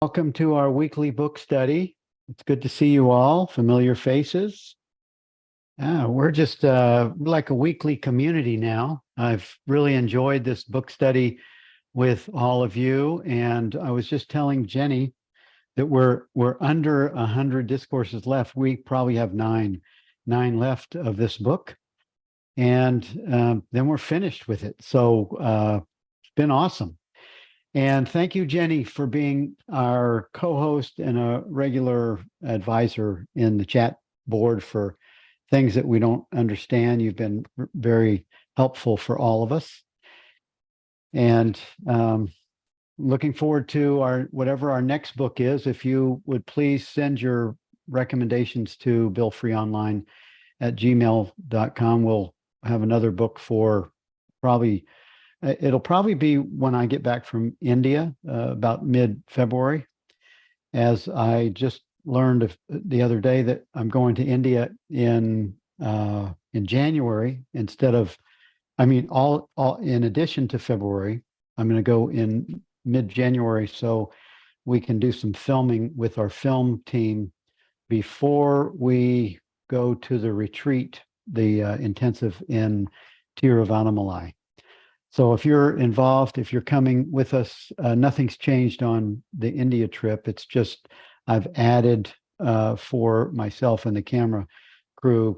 Welcome to our weekly book study. It's good to see you all, familiar faces. We're just like a weekly community now. I've really enjoyed this book study with all of you. And I was just telling Jenny that we're under 100 discourses left. We probably have nine left of this book. And then we're finished with it. So it's been awesome. And thank you, Jenny, for being our co-host and a regular advisor in the chat board for things that we don't understand. You've been very helpful for all of us. And looking forward to whatever our next book is. If you would please send your recommendations to billfreeonline@gmail.com. We'll have another book for it'll probably be when I get back from India, about mid-February, as I just learned the other day that I'm going to India in January instead of, all in addition to February. I'm going to go in mid-January so we can do some filming with our film team before we go to the retreat, the intensive in Tiruvannamalai. So if you're involved, if you're coming with us, nothing's changed on the India trip. It's just I've added for myself and the camera crew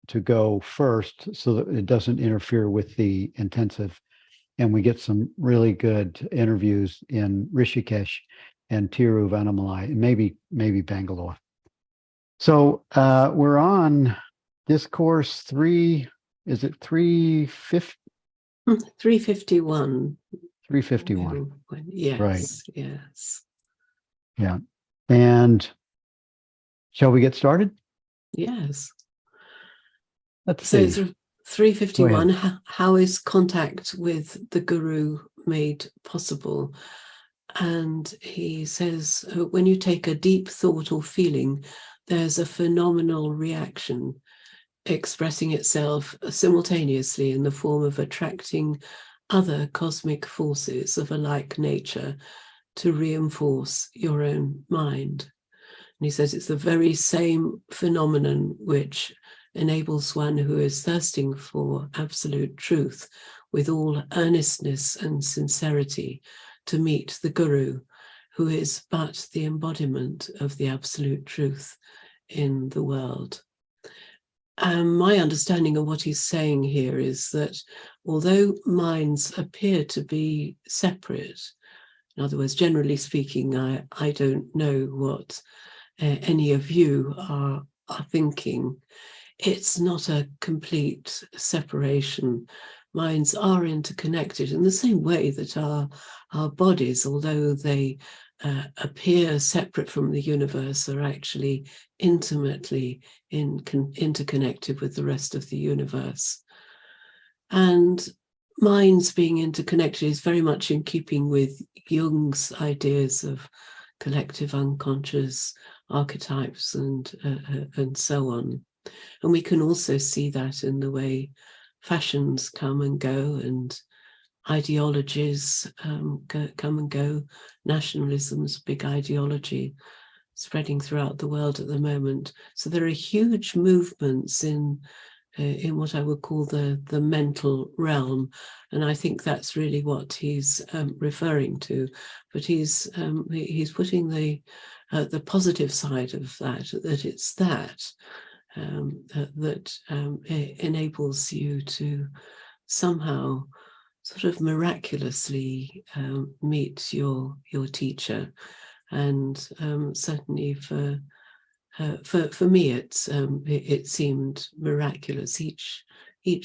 to go first so that it doesn't interfere with the intensive. And we get some really good interviews in Rishikesh and Tiruvannamalai, and maybe Bangalore. So we're on Discourse 3. Is it 350? 351. 351. Yes. Right. Yes. Yeah. And shall we get started? Yes. Let's see. So 351, how is contact with the Guru made possible? And he says, when you take a deep thought or feeling, there's a phenomenal reaction expressing itself simultaneously in the form of attracting other cosmic forces of a like nature to reinforce your own mind. And he says it's the very same phenomenon which enables one who is thirsting for absolute truth with all earnestness and sincerity to meet the Guru, who is but the embodiment of the absolute truth in the world. My understanding of what he's saying here is that although minds appear to be separate, in other words, generally speaking, I don't know what any of you are thinking. It's not a complete separation. Minds are interconnected in the same way that our bodies, although they appear separate from the universe, are actually intimately interconnected with the rest of the universe. And minds being interconnected is very much in keeping with Jung's ideas of collective unconscious archetypes and so on. And we can also see that in the way fashions come and go and ideologies come and go. Nationalism's big ideology spreading throughout the world at the moment. So there are huge movements in what I would call the mental realm, and I think that's really what he's referring to. But he's putting the positive side of that it's that enables you to somehow sort of miraculously meet your teacher. And certainly for me, it seemed miraculous. Each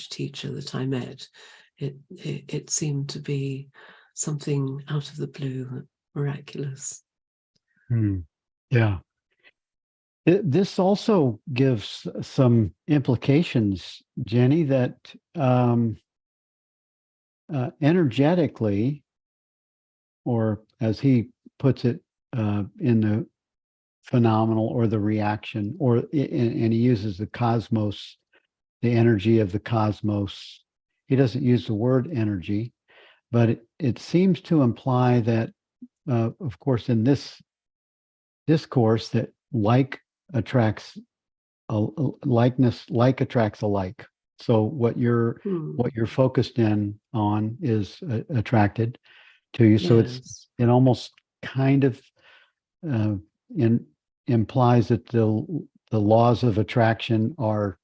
teacher that I met, it seemed to be something out of the blue, miraculous. Yeah. This also gives some implications, Jenny, that energetically, or as he puts it, in the phenomenal or the reaction, and he uses the cosmos, the energy of the cosmos. He doesn't use the word energy, but it seems to imply that, of course, in this discourse that like attracts likeness, like attracts alike. So what you're focused in on is attracted to you. So Yes. it almost kind of uh, implies that the laws of attraction are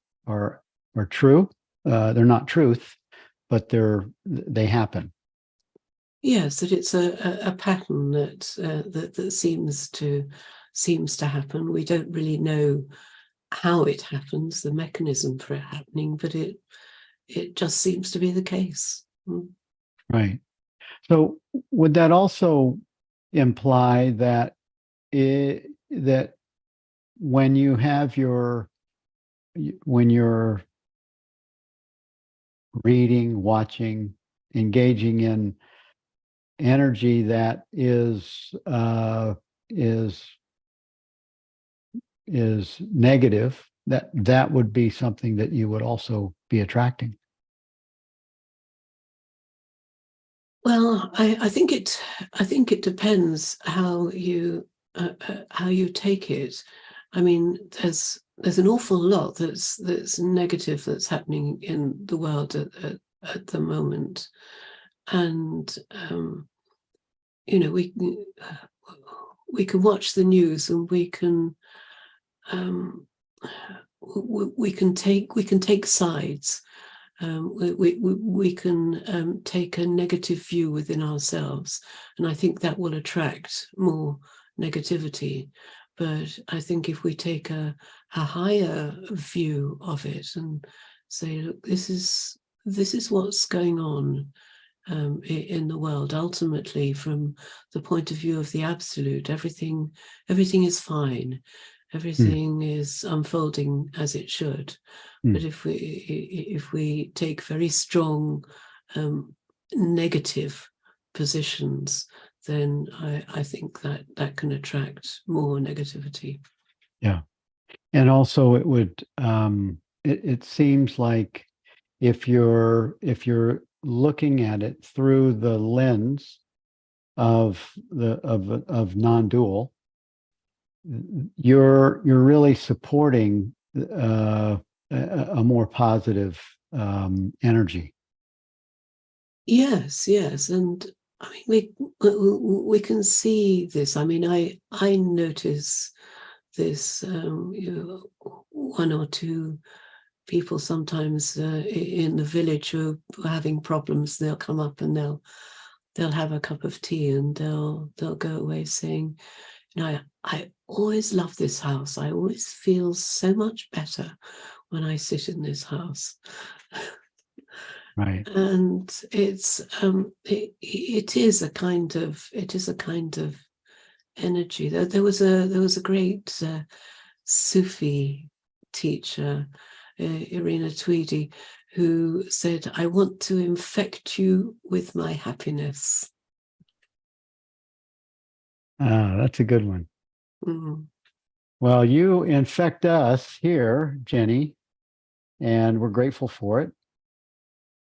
true. They're not truth, but they happen. Yes, that it's a pattern that seems to happen. We don't really know how it happens, the mechanism for it happening, but it just seems to be the case. Right. So would that also imply that that when you have when you're reading, watching, engaging in energy that is negative, that would be something that you would also be attracting? Well, I think it depends how you take it. I mean, there's an awful lot that's negative that's happening in the world at the moment, and we can watch the news and we can take sides. We can take a negative view within ourselves, and I think that will attract more negativity. But I think if we take a higher view of it and say, look, this is what's going on in the world. Ultimately, from the point of view of the absolute, everything is fine. Everything is unfolding as it should. But if we take very strong negative positions, then I think that can attract more negativity. Yeah. And also it would it seems like if you're looking at it through the lens of non-dual, you're really supporting a more positive energy. Yes, and I mean we can see this. I mean, I notice this. One or two people sometimes in the village who are having problems, they'll come up and they'll have a cup of tea and they'll go away saying, I always love this house. I always feel so much better when I sit in this house. Right. And it's it is a kind of energy. There was a great Sufi teacher, Irina Tweedy, who said, "I want to infect you with my happiness." That's a good one. Mm. Well, you infect us here, Jenny, and we're grateful for it.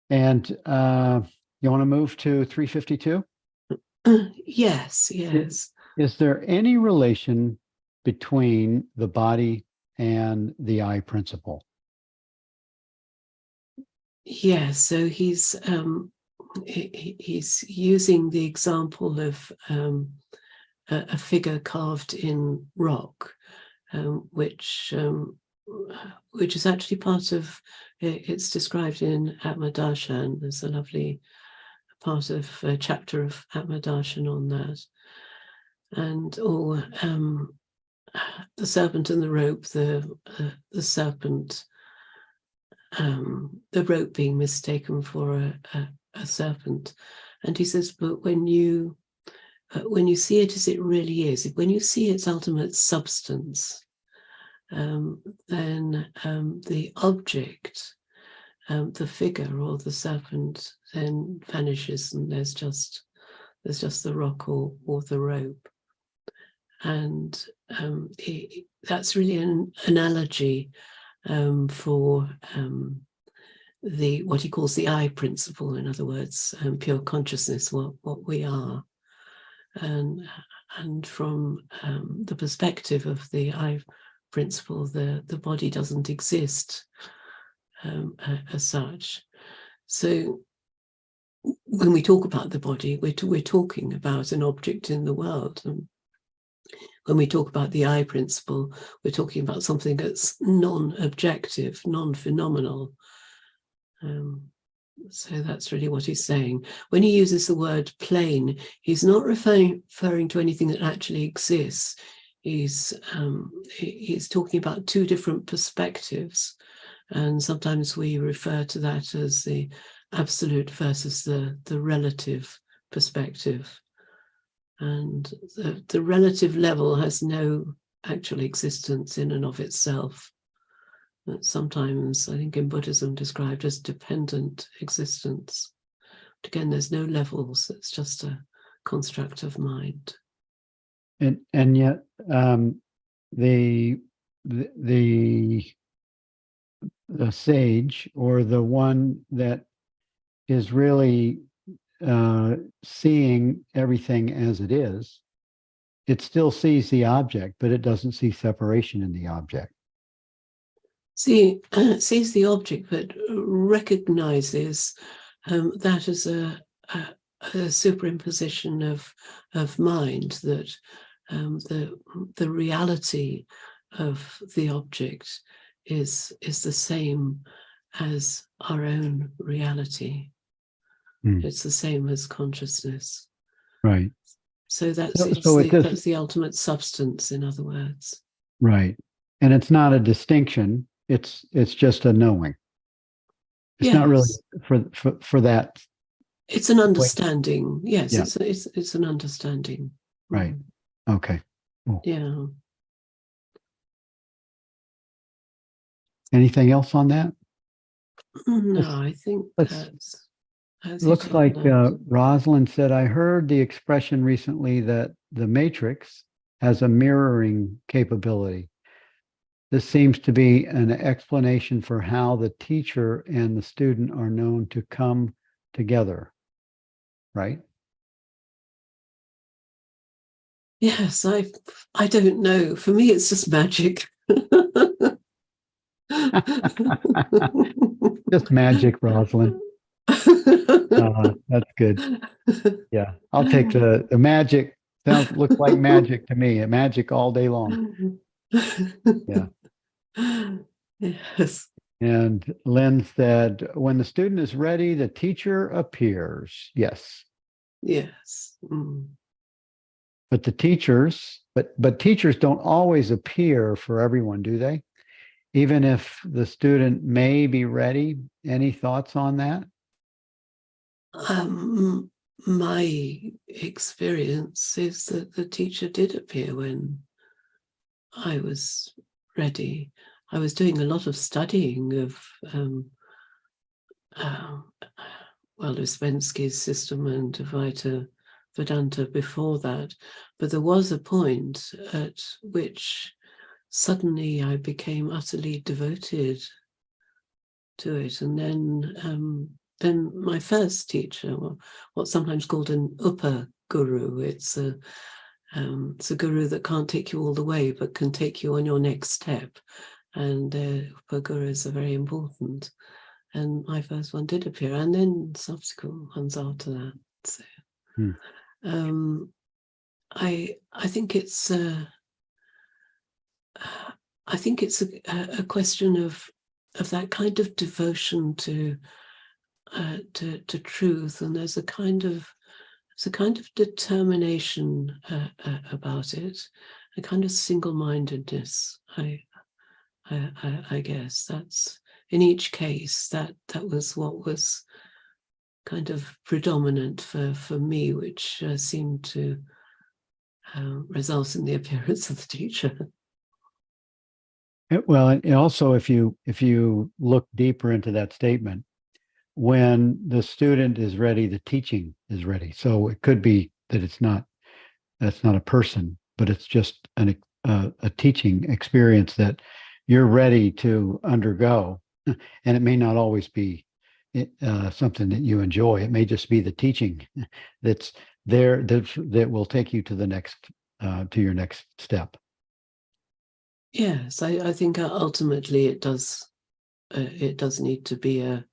And you want to move to 352? Yes. Is there any relation between the body and the I principle? Yes. So he's using the example of a figure carved in rock, which is actually part of. It's described in Atmananda. There's a lovely part of a chapter of Atmananda on that, and the serpent and the rope. The serpent, the rope being mistaken for a serpent, and he says, but when you see it as it really is, when you see its ultimate substance, then the object, the figure or the serpent, then vanishes, and there's just the rock or the rope. And that's really an analogy for what he calls the I principle. In other words, pure consciousness, what we are. and from the perspective of the I principle, the body doesn't exist as such. So when we talk about the body, we're talking about an object in the world. And when we talk about the I principle, we're talking about something that's non-objective, non-phenomenal. So that's really what he's saying. When he uses the word plane, he's not referring to anything that actually exists. He's talking about two different perspectives. And sometimes we refer to that as the absolute versus the relative perspective. And the relative level has no actual existence in and of itself. That's sometimes, I think in Buddhism, described as dependent existence. But again, there's no levels, it's just a construct of mind. And yet the sage, or the one that is really seeing everything as it is, it still sees the object, but it doesn't see separation in the object. Sees the object, but recognizes that as a superimposition of mind, that the reality of the object is the same as our own reality. It's the same as consciousness. Right. So that's the ultimate substance, in other words. Right. And it's not a distinction. It's just a knowing. It's not really for that. It's an understanding. Yes, yeah. It's an understanding. Right. Okay. Cool. Yeah. Anything else on that? No, I think that's looks like Rosalind said, I heard the expression recently that the matrix has a mirroring capability. This seems to be an explanation for how the teacher and the student are known to come together, right? Yes, I don't know. For me, it's just magic. Just magic, Rosalind. That's good. Yeah, I'll take the magic. Looks like magic to me. Magic all day long. Yeah. Yes. And Lynn said, when the student is ready, the teacher appears. Yes. Yes. But the teachers, but teachers don't always appear for everyone, do they? Even if the student may be ready. Any thoughts on that? My experience is that the teacher did appear when I was ready. I was doing a lot of studying of Ouspensky's system and Advaita Vedanta before that, but there was a point at which suddenly I became utterly devoted to it, and then my first teacher, what's sometimes called an Upa Guru, it's a guru that can't take you all the way, but can take you on your next step. And Upa Gurus are very important. And my first one did appear, and then subsequent ones after that. So, I think it's a question of that kind of devotion to truth, and there's a kind of determination about it, a kind of single-mindedness. I guess that's, in each case, that was what was kind of predominant for me, which seemed to result in the appearance of the teacher. Well, and also, if you look deeper into that statement, when the student is ready, the teaching is ready. So it could be that that's not a person, but it's just a teaching experience that you're ready to undergo. And it may not always be something that you enjoy. It may just be the teaching there that will take you to the next to your next step. Yes, I think ultimately it does need to be a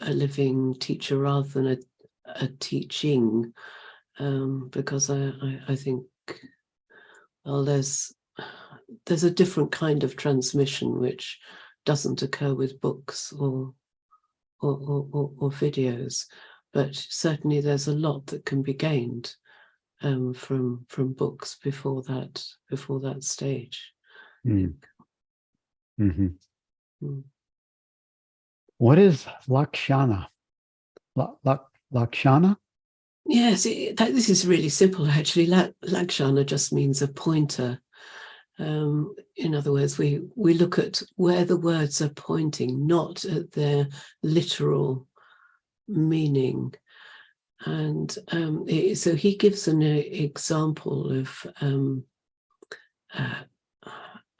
living teacher rather than a teaching, because I think, well, there's a different kind of transmission which doesn't occur with books or videos, but certainly there's a lot that can be gained from books before that stage. Mm. Mm-hmm. Mm. What is lakshana? Lakshana? Yes, this is really simple actually. Lakshana just means a pointer. In other words, we look at where the words are pointing, not at their literal meaning. And so he gives an example of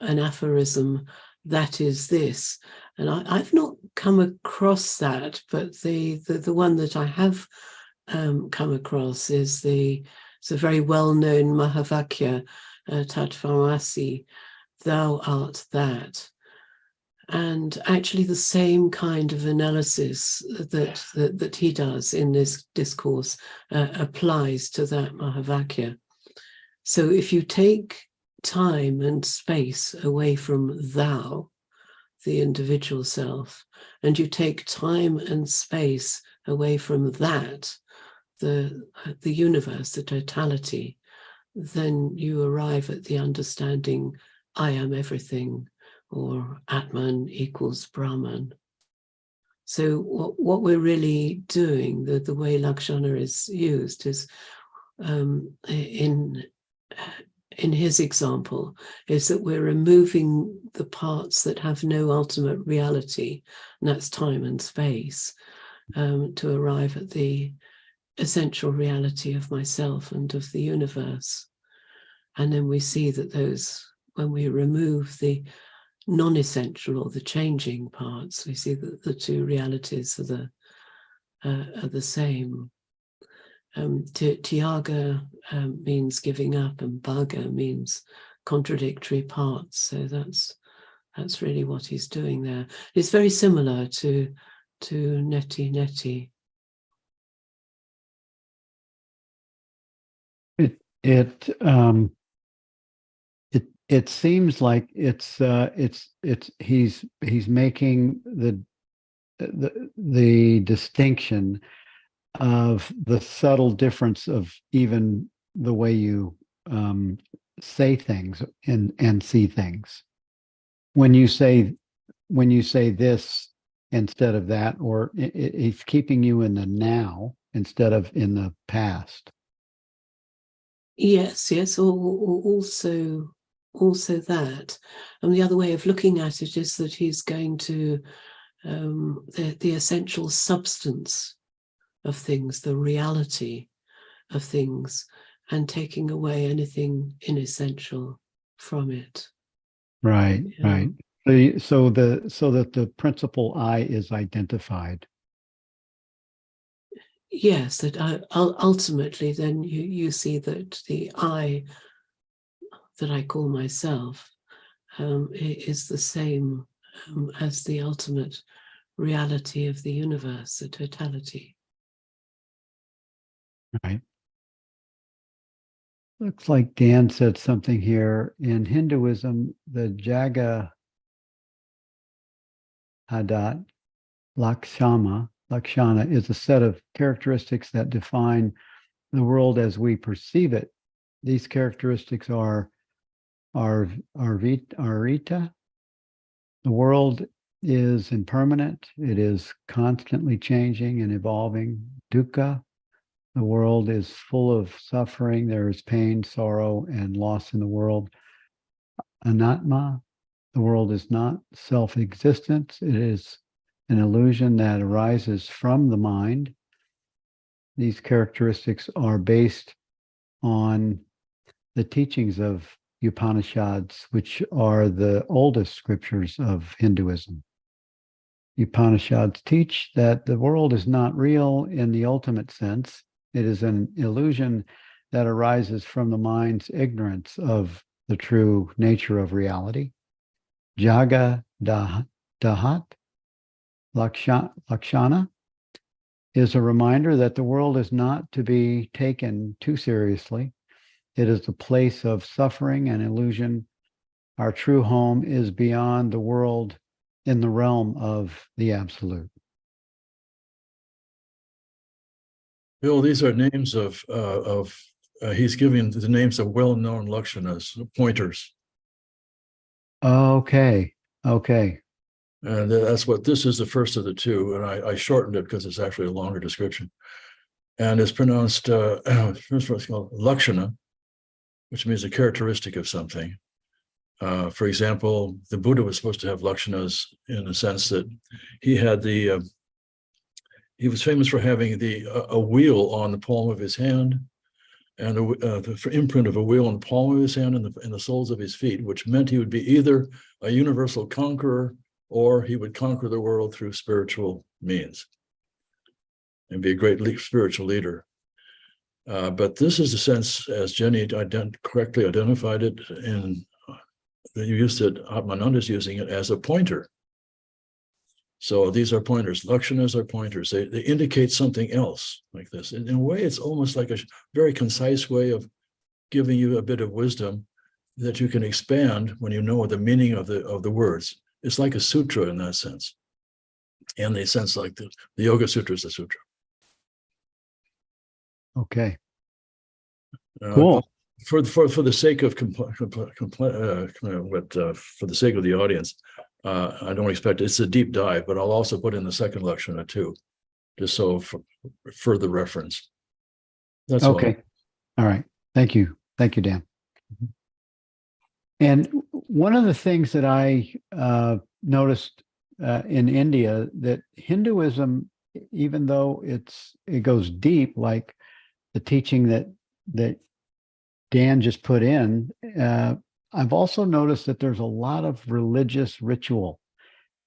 an aphorism, that is this. And I've not come across that, but the one that I have come across is it's a very well-known Mahavakya, Tattvamasi, thou art that. And actually the same kind of analysis that he does in this discourse applies to that Mahavakya. So if you take time and space away from thou, the individual self, and you take time and space away from that, the universe, the totality, then you arrive at the understanding I am everything, or Atman equals Brahman. So what we're really doing, the way Lakshana is used, is in his example, is that we're removing the parts that have no ultimate reality, and that's time and space, to arrive at the essential reality of myself and of the universe. And then we see that when we remove the non-essential or the changing parts, we see that the two realities are the same. Tyaga means giving up, and bhaga means contradictory parts. So that's really what he's doing there. It's very similar to neti neti. It seems like it's he's making the distinction of the subtle difference of even the way you say things and see things. When you say this instead of that, or it's keeping you in the now instead of in the past. Yes, also that. And the other way of looking at it is that he's going to the essential substance of things, the reality of things, and taking away anything inessential from it. Right, right. So that the principal I is identified. Yes, that ultimately then you see that the I that I call myself is the same as the ultimate reality of the universe, the totality. Right. Looks like Dan said something here. In Hinduism, the Jaga Hadat Lakshana is a set of characteristics that define the world as we perceive it. These characteristics are Arita. The world is impermanent. It is constantly changing and evolving. Dukkha. The world is full of suffering. There is pain, sorrow, and loss in the world. Anatma. The world is not self-existent. It is an illusion that arises from the mind. These characteristics are based on the teachings of Upanishads, which are the oldest scriptures of Hinduism. Upanishads teach that the world is not real in the ultimate sense. It is an illusion that arises from the mind's ignorance of the true nature of reality. Jaga Dahat Lakshana is a reminder that the world is not to be taken too seriously. It is a place of suffering and illusion. Our true home is beyond the world, in the realm of the absolute. Bill, these are names of he's giving the names of well-known lakshanas, pointers. Okay. Okay. And that's what this is, the first of the two. And I shortened it because it's actually a longer description. And it's pronounced, first one is called lakshana, which means a characteristic of something. For example, the Buddha was supposed to have lakshanas in the sense that he had he was famous for having a wheel on the palm of his hand, and the imprint of a wheel on the palm of his hand and the soles of his feet, which meant he would be either a universal conqueror or he would conquer the world through spiritual means and be a great spiritual leader. But this is the sense, as Jenny correctly identified it, you used it, Atmananda is using it as a pointer. So these are pointers. Lakshanas are pointers. They indicate something else like this. In a way, it's almost like a very concise way of giving you a bit of wisdom that you can expand when you know the meaning of the words. It's like a sutra in that sense. And the sense like the Yoga Sutra is a sutra. Okay. Cool. For the sake of for the sake of the audience, I don't expect it's a deep dive, but I'll also put in the second lakshana too, just so for further reference. That's okay. All right. Thank you, Dan. Mm-hmm. And one of the things that I noticed in India, that Hinduism, even though it goes deep, like the teaching that Dan just put in, I've also noticed that there's a lot of religious ritual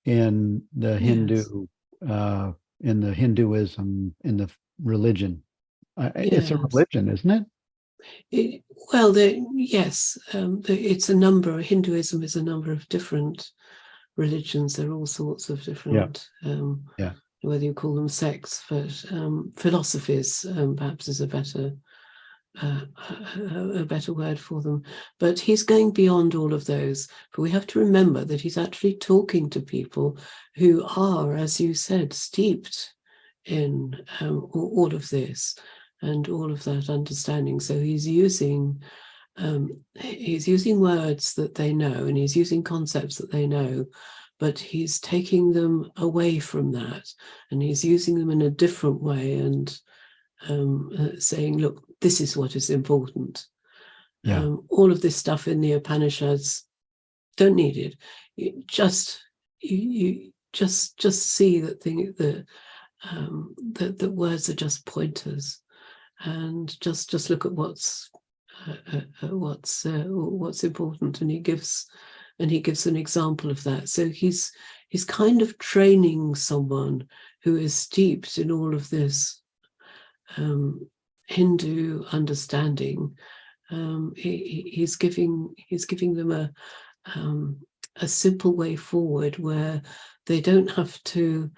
in the Hindu, in the Hinduism, in the religion. It's a religion, isn't it? Yes, it's a number. Hinduism is a number of different religions. There are all sorts of different, whether you call them sects, but philosophies perhaps is a better word for them. But he's going beyond all of those. But we have to remember that he's actually talking to people who are, as you said, steeped in all of this and all of that understanding. So he's using words that they know, and he's using concepts that they know, but he's taking them away from that, and he's using them in a different way, and saying, look, this is what is important. All of this stuff in the Upanishads, don't need it. You just see that that words are just pointers, and just look at what's important, and he gives an example of that. So he's kind of training someone who is steeped in all of this Hindu understanding. He's giving them a simple way forward where they don't have to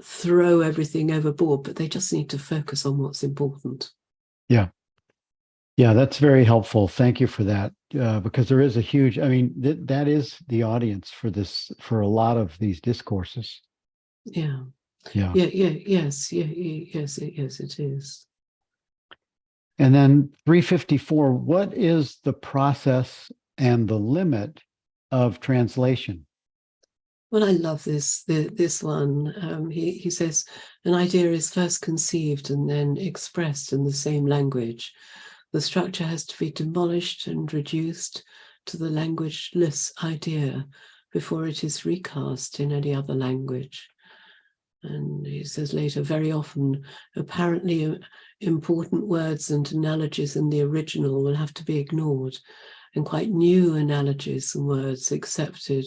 throw everything overboard, but they just need to focus on what's important. Yeah, that's very helpful. Thank you for that, because there is a huge, that is the audience for this, for a lot of these discourses. Yes, it is. And then 354, what is the process and the limit of translation? Well, I love this one. He says, an idea is first conceived and then expressed in the same language. The structure has to be demolished and reduced to the languageless idea before it is recast in any other language. And he says later, very often, apparently important words and analogies in the original will have to be ignored, and quite new analogies and words accepted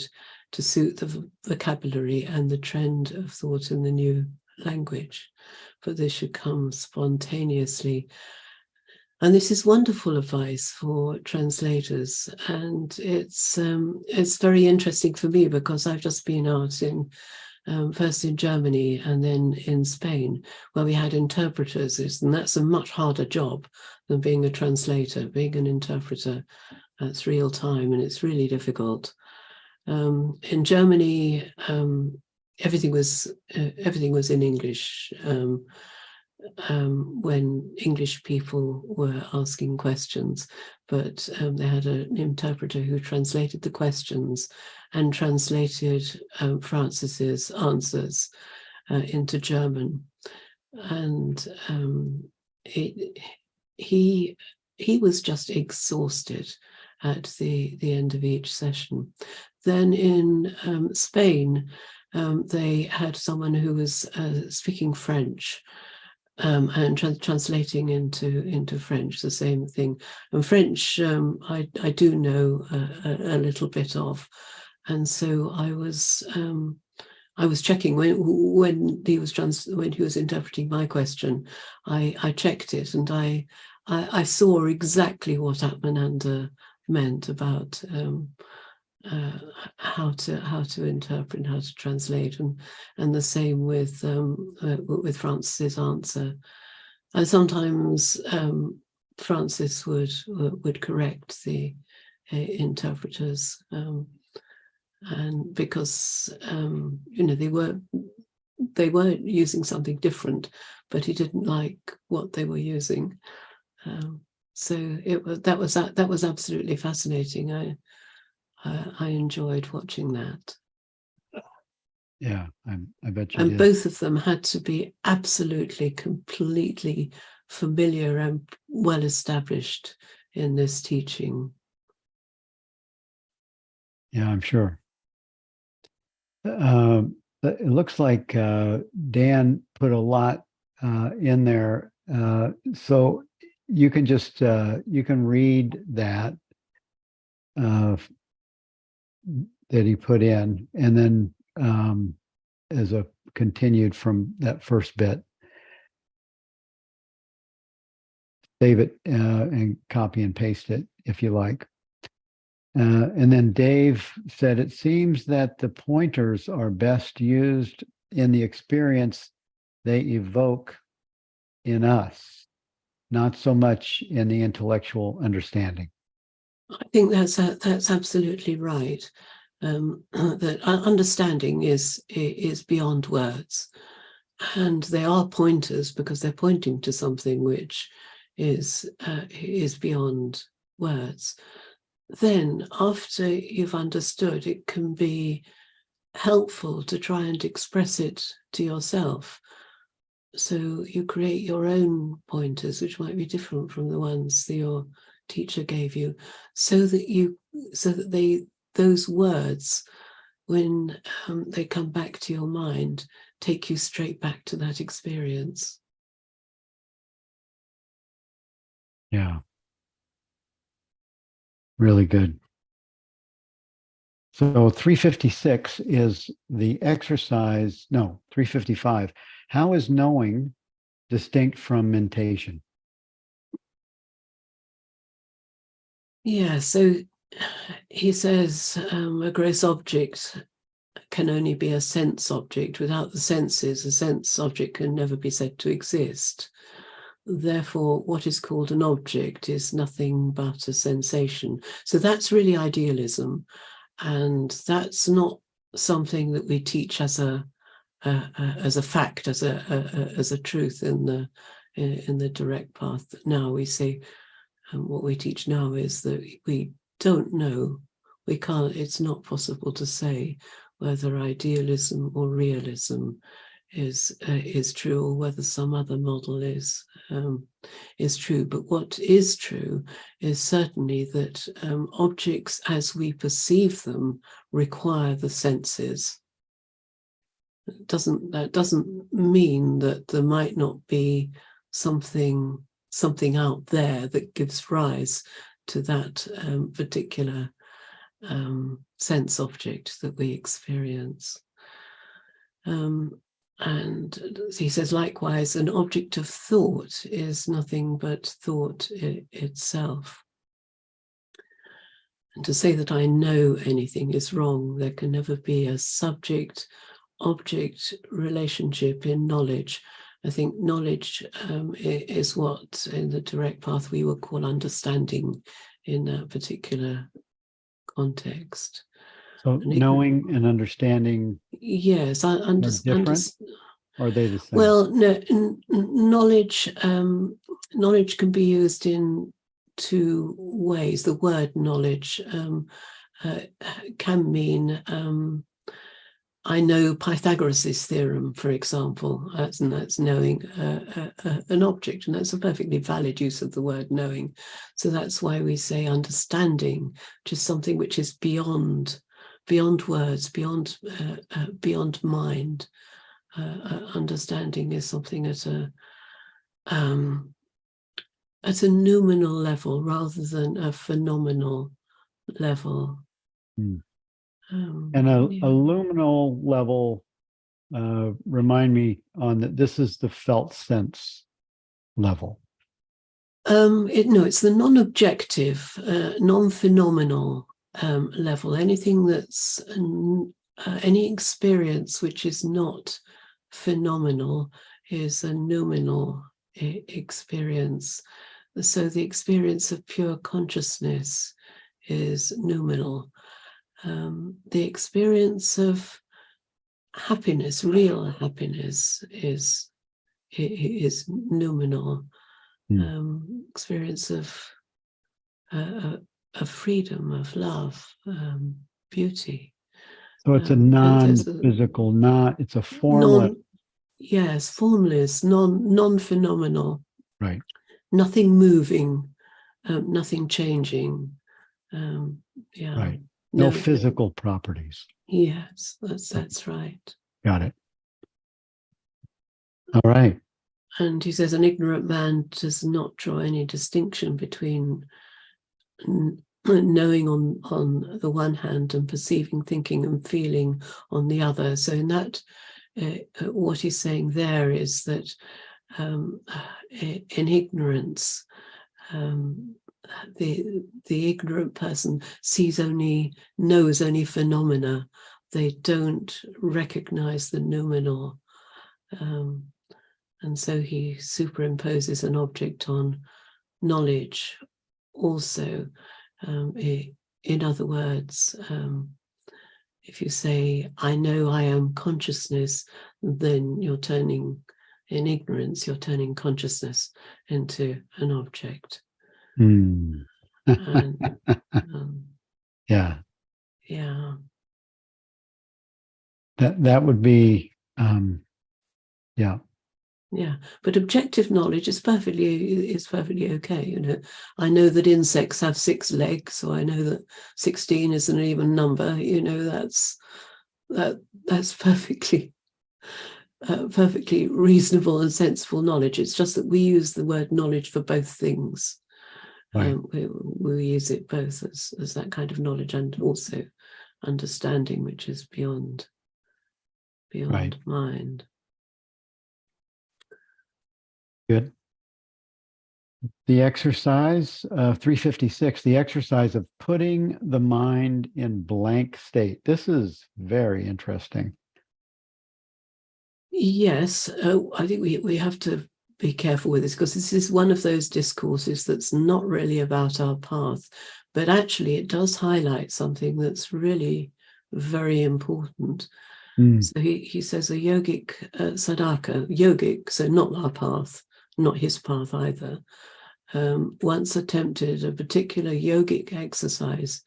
to suit the vocabulary and the trend of thought in the new language. but they should come spontaneously. And this is wonderful advice for translators, and it's very interesting for me because I've just been out in first in Germany and then in Spain, where we had interpreters, and that's a much harder job than being a translator. Being an interpreter, it's real time, and it's really difficult. In Germany, everything was in English. When English people were asking questions, but they had an interpreter who translated the questions and translated Francis's answers into German. And he was just exhausted at the end of each session. Then in Spain, they had someone who was speaking French, and translating into French, the same thing. And French, I do know a little bit of, and so I was checking when he was interpreting my question. I checked it, and I saw exactly what Atmananda meant about how to interpret and how to translate, and the same with Francis's answer. And sometimes Francis would correct the interpreters, and because they were using something different, but he didn't like what they were using. So that was absolutely fascinating. I enjoyed watching that. Yeah, I bet you and did. Both of them had to be absolutely, completely familiar and well established in this teaching. Yeah, I'm sure. It looks like Dan put a lot in there, so you can just you can read that that he put in, and then as a continued from that first bit, save it and copy and paste it if you like. And then Dave said, it seems that the pointers are best used in the experience they evoke in us, not so much in the intellectual understanding. I think that's absolutely right. That understanding is beyond words, and they are pointers because they're pointing to something which is beyond words. Then, after you've understood, it can be helpful to try and express it to yourself. So you create your own pointers, which might be different from the ones that your teacher gave you, so that those words, when they come back to your mind, take you straight back to that experience. Yeah. Really good. So 356 is the exercise. No, 355. How is knowing distinct from mentation? Yeah, so he says a gross object can only be a sense object. Without the senses, a sense object can never be said to exist. Therefore, what is called an object is nothing but a sensation. So that's really idealism, and that's not something that we teach as a fact, as a truth in the direct path. Now we say, what we teach now is that we don't know. We can't. It's not possible to say whether idealism or realism is true, or whether some other model is true. But what is true is certainly that objects as we perceive them require the senses. That doesn't mean that there might not be something out there that gives rise to that particular sense object that we experience. And he says, likewise, an object of thought is nothing but thought itself. And to say that I know anything is wrong. There can never be a subject-object relationship in knowledge. I think knowledge is what in the direct path we would call understanding in that particular context. So knowing and understanding, yes, are different, or are they the same? Well, no, knowledge can be used in two ways. The word knowledge can mean I know Pythagoras' theorem, for example. That's knowing an object, and that's a perfectly valid use of the word knowing. So that's why we say understanding, which is something which is beyond words, beyond mind. Understanding is something at a noumenal level rather than a phenomenal level. And a luminal level, remind me on that. This is the felt sense level. It's the non-objective, non-phenomenal level. Anything that's any experience which is not phenomenal is a noumenal experience. So the experience of pure consciousness is noumenal. The experience of happiness, real happiness, is noumenal. Experience of freedom, of love, beauty. So it's a non-physical, it's a formless. Yes, formless, non-phenomenal. Right. Nothing moving, nothing changing. Right. No physical properties. Yes, that's right. Got it. All right. And he says an ignorant man does not draw any distinction between knowing on the one hand and perceiving, thinking and feeling on the other. So in that, what he's saying there is that in ignorance, the ignorant person knows only phenomena. They don't recognize the noumenal. And so he superimposes an object on knowledge also. In other words, if you say, I know I am consciousness, then you're turning, in ignorance, you're turning consciousness into an object. And, yeah. Yeah. That would be, yeah. Yeah, but objective knowledge is perfectly okay. I know that insects have 6 legs, so I know that 16 is an even number. That's perfectly reasonable and sensible knowledge. It's just that we use the word knowledge for both things. Right. We use it both as that kind of knowledge and also understanding, which is beyond right. mind. Good. The exercise, 356, the exercise of putting the mind in blank state. This is very interesting. Yes, I think we have to be careful with this, because this is one of those discourses that's not really about our path, but actually it does highlight something that's really very important. So he says a yogic yogic, so not our path, not his path either, once attempted a particular yogic exercise,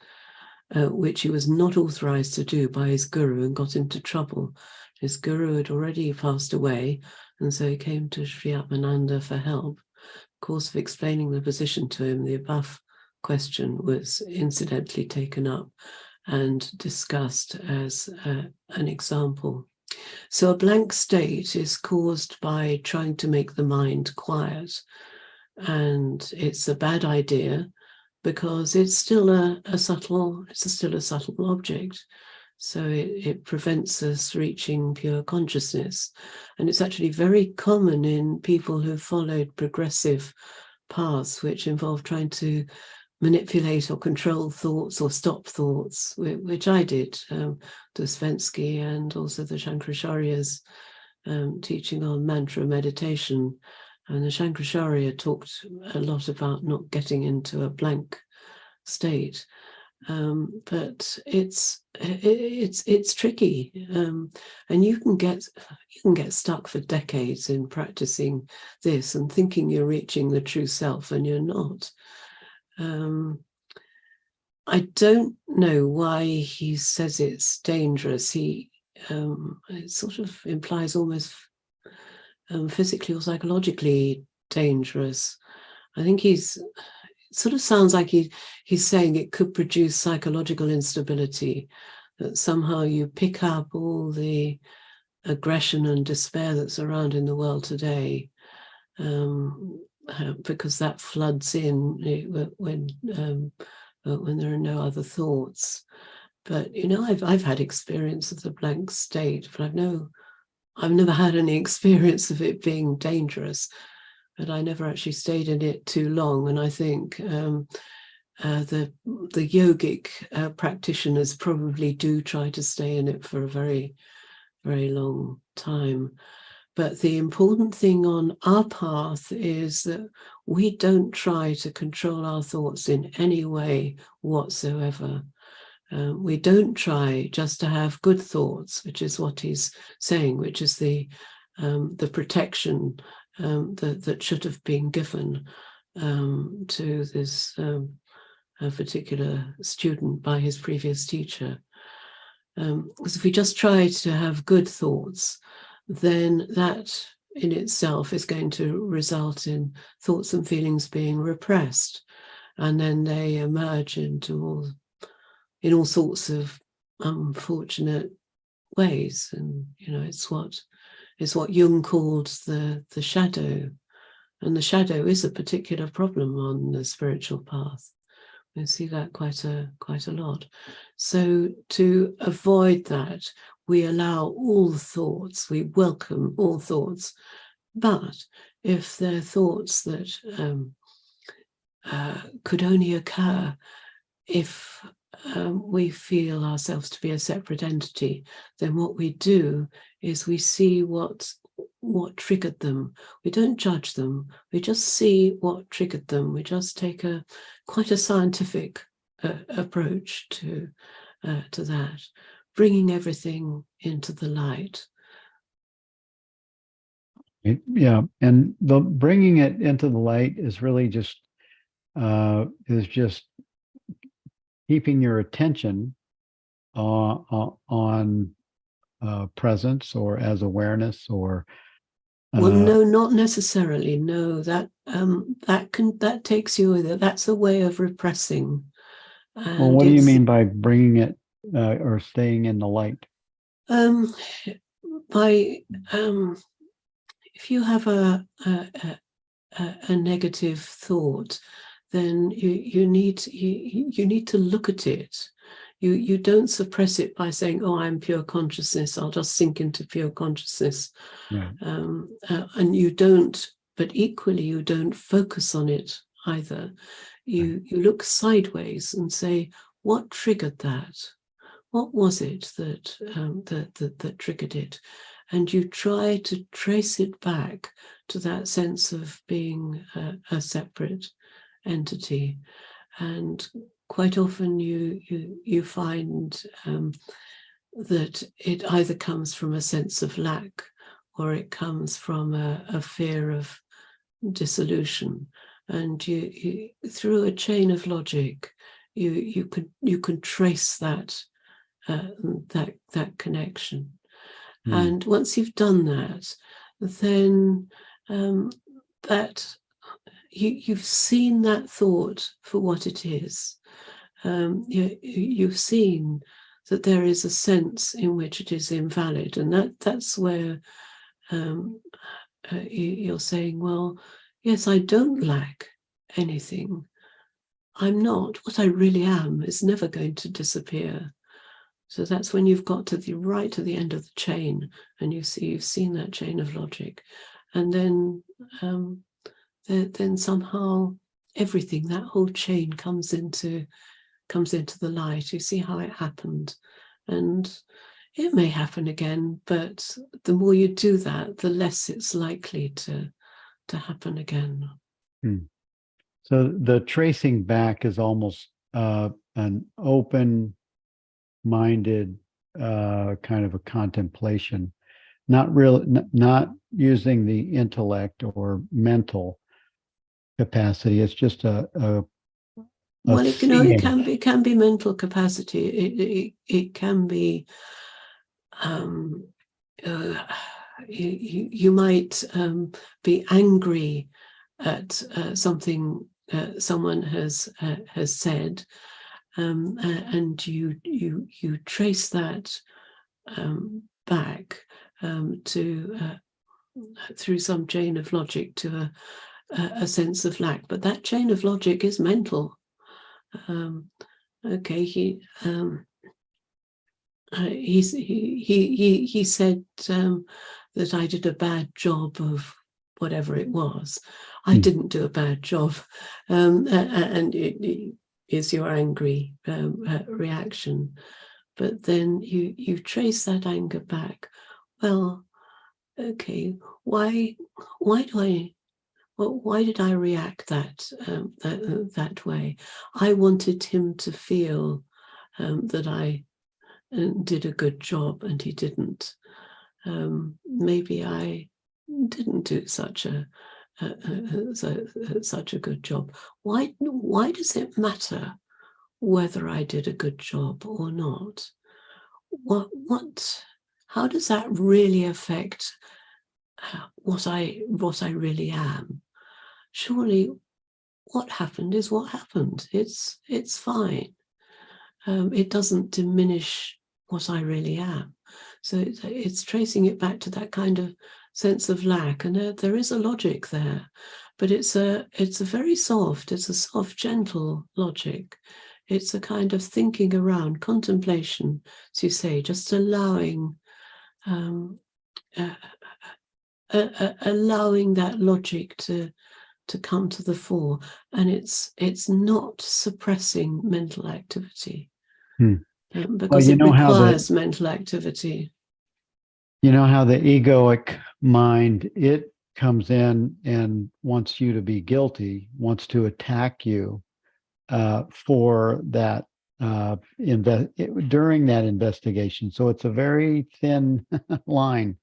which he was not authorized to do by his guru, and got into trouble. His guru had already passed away, and so he came to Shri Atmananda for help. Of course, of explaining the position to him, the above question was incidentally taken up and discussed as an example. So a blank state is caused by trying to make the mind quiet, and it's a bad idea because it's still a subtle object. So it prevents us reaching pure consciousness. And it's actually very common in people who've followed progressive paths, which involve trying to manipulate or control thoughts or stop thoughts, which I did, Dostoevsky and also the Shankaracharya's teaching on mantra meditation. And the Shankaracharya talked a lot about not getting into a blank state. But it's tricky, and you can get stuck for decades in practicing this and thinking you're reaching the true self, and you're not. I don't know why he says it's dangerous. It sort of implies almost physically or psychologically dangerous. I think it sort of sounds like he's saying it could produce psychological instability, that somehow you pick up all the aggression and despair that's around in the world today, because that floods in when there are no other thoughts. But I've had experience of the blank state, but I've never had any experience of it being dangerous. But I never actually stayed in it too long. And I think the yogic practitioners probably do try to stay in it for a very, very long time. But the important thing on our path is that we don't try to control our thoughts in any way whatsoever. We don't try just to have good thoughts, which is what he's saying, which is the protection that should have been given to this particular student by his previous teacher. Because if we just try to have good thoughts, then that in itself is going to result in thoughts and feelings being repressed, and then they emerge in all sorts of unfortunate ways. And it's what Jung called the shadow, and the shadow is a particular problem on the spiritual path. We see that quite a lot. So to avoid that, we allow all thoughts, we welcome all thoughts. But if they're thoughts that could only occur if we feel ourselves to be a separate entity, then what we do is we see what triggered them. We don't judge them. We just see what triggered them. We just take quite a scientific approach to that, bringing everything into the light. Yeah, and the bringing it into the light is really just keeping your attention on presence or as awareness, or well, no, not necessarily. No, that takes you. That's a way of repressing. Well, what do you mean by bringing it or staying in the light? If you have a negative thought, then you need to look at it. You don't suppress it by saying, "Oh, I'm pure consciousness. I'll just sink into pure consciousness." Right. And you don't, but equally, you don't focus on it either. You look sideways and say, "What triggered that? What was it that triggered it?" And you try to trace it back to that sense of being a separate entity. And quite often you find that it either comes from a sense of lack, or it comes from a fear of dissolution. And you through a chain of logic, you can trace that connection. And once you've done that, then that you've seen that thought for what it is. You've seen that there is a sense in which it is invalid, and that's where you're saying, well, yes, I don't lack anything. I'm not. What I really am is never going to disappear. So that's when you've got to the right to the end of the chain, and you've seen that chain of logic, and then somehow everything, that whole chain comes into the light. You see how it happened, and it may happen again, but the more you do that, the less it's likely to happen again. So the tracing back is almost an open-minded kind of a contemplation, not not using the intellect or mental capacity. It's just a Well, seeing. it can be mental capacity. It can be. You might be angry at something someone has said, and you trace that back to through some chain of logic to a sense of lack. But that chain of logic is mental. Okay, he said that I did a bad job of whatever it was. I didn't do a bad job, and it is your angry reaction. But then you trace that anger back. Well, okay, why did I react that way? I wanted him to feel that I did a good job, and he didn't. Maybe I didn't do such a good job. Why does it matter whether I did a good job or not? How does that really affect what I really am? Surely what happened is what happened. It's fine. It doesn't diminish what I really am. So it's tracing it back to that kind of sense of lack, and there is a logic there, but it's a very soft, gentle logic. It's a kind of thinking around, contemplation, as you say, just allowing allowing that logic to come to the fore, and it's not suppressing mental activity. Because it requires mental activity. You know how the egoic mind, it comes in and wants you to be guilty, wants to attack you for that during that investigation. So it's a very thin line.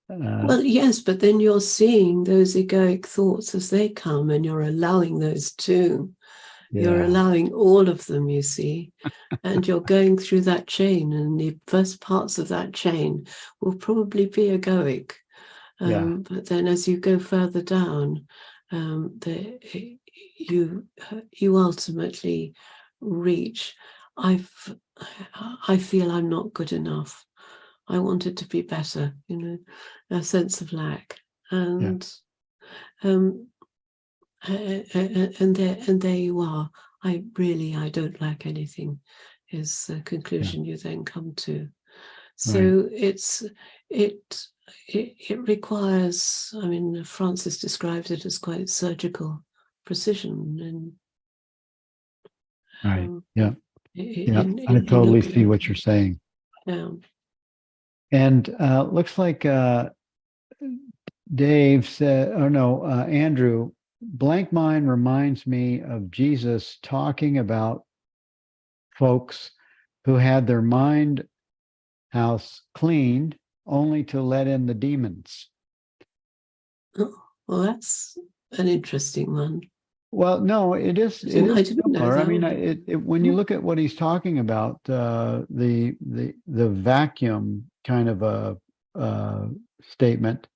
Well, yes, but then you're seeing those egoic thoughts as they come, and you're allowing those too. You're allowing all of them, you see, and you're going through that chain, and the first parts of that chain will probably be egoic. But then as you go further down, you ultimately reach, I feel I'm not good enough. I wanted to be better, a sense of lack. And there you are. I don't lack anything, is the conclusion you then come to. So it requires, Francis describes it as quite surgical precision. And I totally see what you're saying. Yeah. And looks like Dave said, Andrew, blank mind reminds me of Jesus talking about folks who had their mind house cleaned only to let in the demons. Oh, well, that's an interesting one. Well, no, it is. It is similar. I mean, when you look at what he's talking about, the vacuum kind of a statement,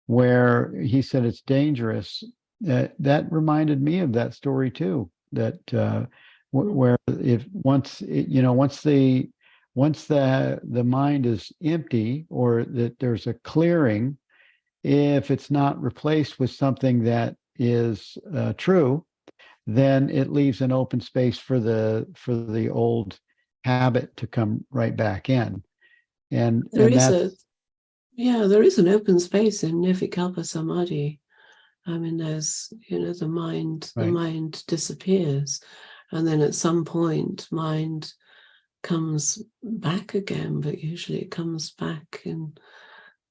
where he said it's dangerous. That reminded me of that story too. That where once the mind is empty, or that there's a clearing, if it's not replaced with something that is true, then it leaves an open space for the old habit to come right back in. And There is that's there is an open space in Nirvikalpa Samadhi. I mean, there's, the right. mind disappears, and then at some point mind comes back again, but usually it comes back in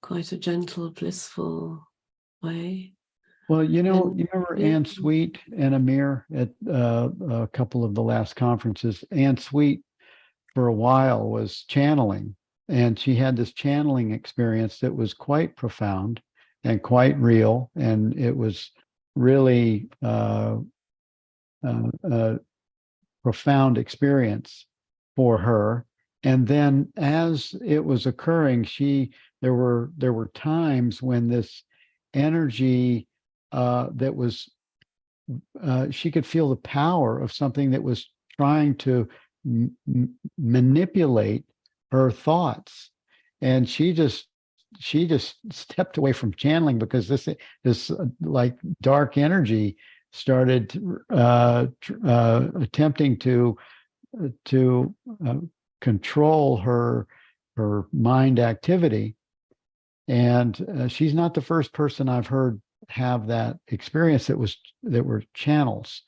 quite a gentle, blissful way. Well, you And remember Anne Sweet and Amir at a couple of the last conferences. Anne Sweet for a while was channeling, and she had this channeling experience that was quite profound and quite real, and it was really profound experience for her. And then as it was occurring, there were times when this energy that was she could feel the power of something that was trying to manipulate her thoughts, and she just stepped away from channeling because this like dark energy started attempting to control her mind activity. And she's not the first person I've heard have that experience that were channels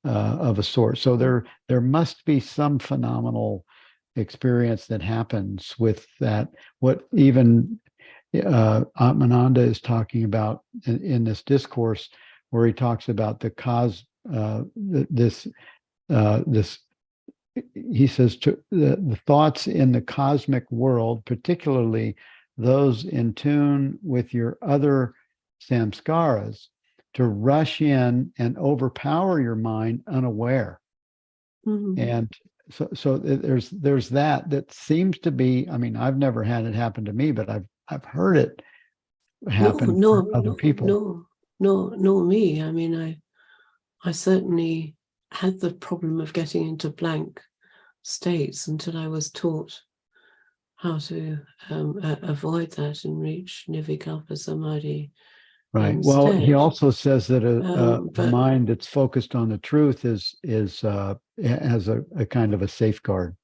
of a sort. So there must be some phenomenal experience that happens with that. What even Atmananda is talking about in this discourse, where he talks about this he says the thoughts in the cosmic world, particularly those in tune with your other samskaras, to rush in and overpower your mind unaware. mm-hmm. And so there's that seems to be, I mean, I've never had it happen to me, but I've heard it happen to other people. Nor me. I mean, I certainly had the problem of getting into blank states until I was taught how to avoid that and reach Nirvikalpa Samadhi. Right. Instead. Well, he also says that a mind that's focused on the truth has a kind of a safeguard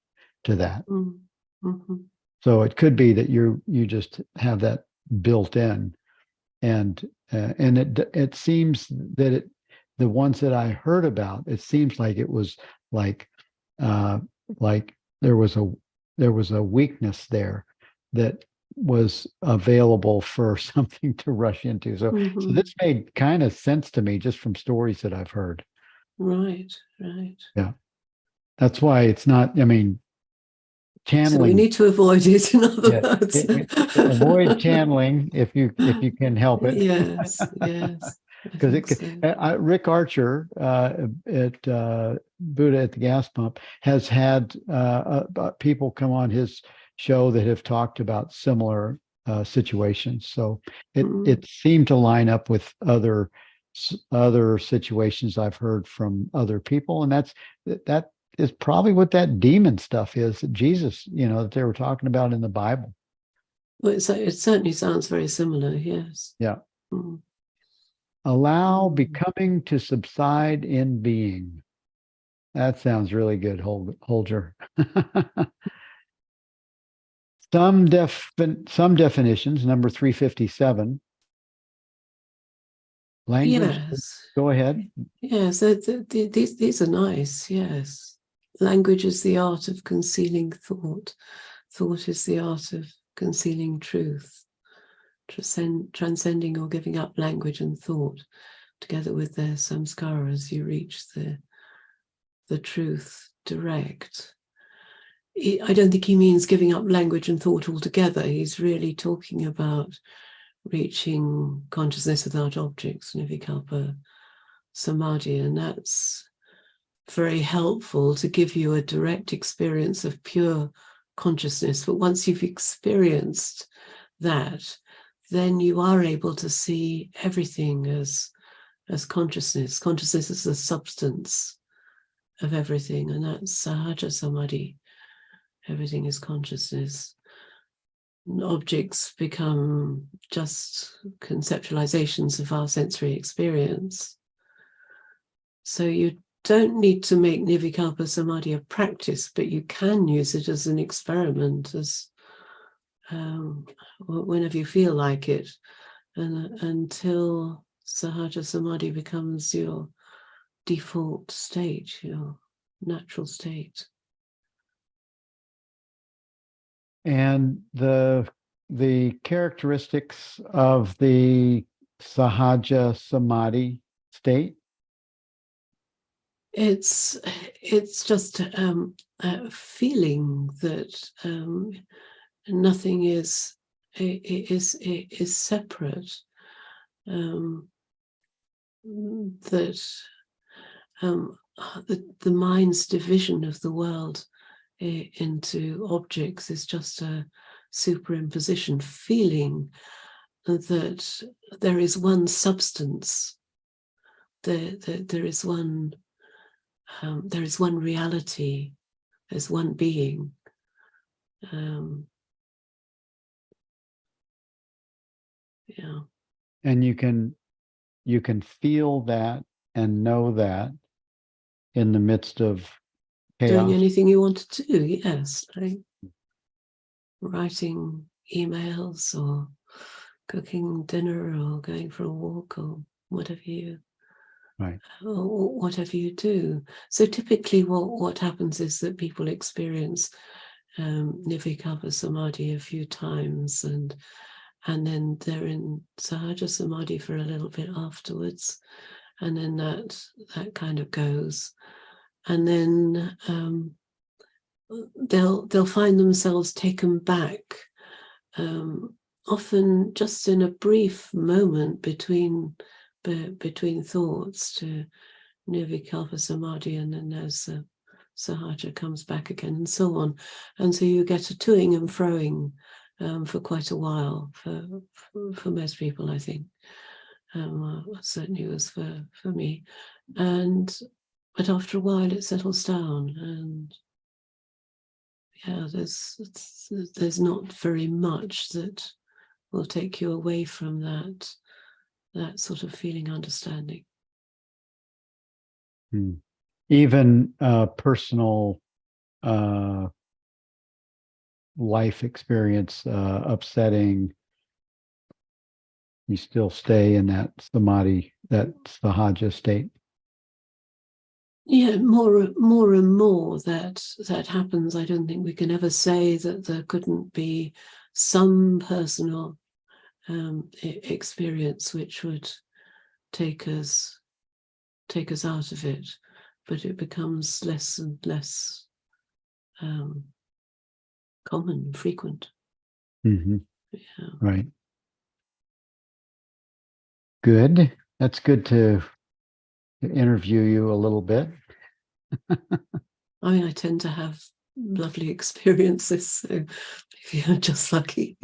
to that. Mm-hmm. So it could be that you just have that built in, and it seems that the ones that I heard about, it seems like it was like there was a weakness there that was available for something to rush into. So this made kind of sense to me just from stories that I've heard. Right. Yeah. That's why it's not, I mean, channeling. So we need to avoid it, in other words. Avoid channeling if you can help it. Yes. Because Rick Archer at Buddha at the Gas Pump has had people come on his show that have talked about similar situations. So it seemed to line up with other situations I've heard from other people, and that is probably what that demon stuff is that Jesus, that they were talking about in the Bible. Well, it certainly sounds very similar. Yes. Yeah. Allow becoming to subside in being. That sounds really good, Holger. Some definitions, number 357. Language. Yes. Go ahead. Yes, these are nice. Yes. Language is the art of concealing thought. Thought is the art of concealing truth. Transcending or giving up language and thought, together with their samskaras, you reach the truth direct. I don't think he means giving up language and thought altogether. He's really talking about reaching consciousness without objects, Nirvikalpa Samadhi, and that's very helpful to give you a direct experience of pure consciousness. But once you've experienced that, then you are able to see everything as consciousness. Consciousness is the substance of everything, and that's Sahaja Samadhi. Everything is consciousness. Objects become just conceptualizations of our sensory experience. So you don't need to make Nirvikalpa Samadhi a practice, but you can use it as an experiment, as whenever you feel like it, and until Sahaja Samadhi becomes your default state, your natural state. And the characteristics of the Sahaja Samadhi state? It's just a feeling that nothing is separate. That the mind's division of the world into objects is just a superimposition, feeling that there is one substance, there is one reality, there's one being. Yeah. And you can feel that and know that in the midst of chaos. Doing anything you want to do, yes, like writing emails or cooking dinner or going for a walk or whatever you do. So typically what happens is that people experience Nirvikalpa Samadhi a few times, and then they're in Sahaja Samadhi for a little bit afterwards, and then that kind of goes, and then they'll find themselves taken back, often just in a brief moment between thoughts, to Nirvikalpa Samadhi, and then as Sahaja comes back again, and so on. And so you get a toing and froing for quite a while for most people, I think. Certainly was for me. But after a while it settles down, and yeah, there's not very much that will take you away from that sort of feeling, understanding. Even personal life experience upsetting, you still stay in that samadhi, that sahaja state. Yeah, more and more that happens. I don't think we can ever say that there couldn't be some personal experience which would take us out of it, but it becomes less and less common, frequent. Mm-hmm. Yeah. Right. Good. That's good to interview you a little bit. I mean, I tend to have lovely experiences, so you're just lucky.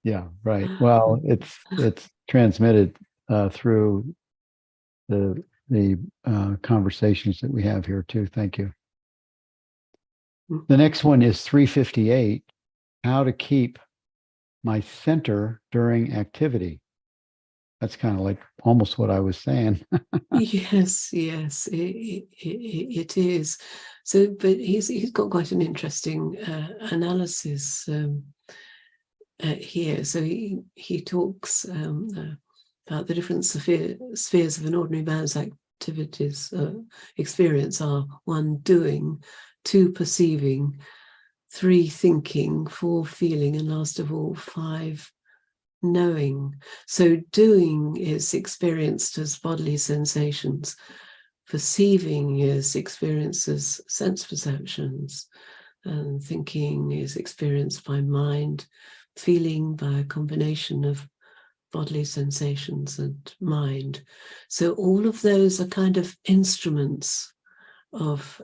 Yeah, right. Well, it's transmitted through the conversations that we have here too. Thank you. The next one is 358, how to keep my center during activity. That's kind of like almost what I was saying. Yes, it is. So, but he's got quite an interesting analysis here. So he talks about the different spheres of an ordinary man's activities, experience are: 1, doing; 2, perceiving; 3, thinking; 4, feeling; and last of all, 5, knowing. So doing is experienced as bodily sensations. Perceiving is experienced as sense perceptions. And thinking is experienced by mind. Feeling by a combination of bodily sensations and mind. So all of those are kind of instruments of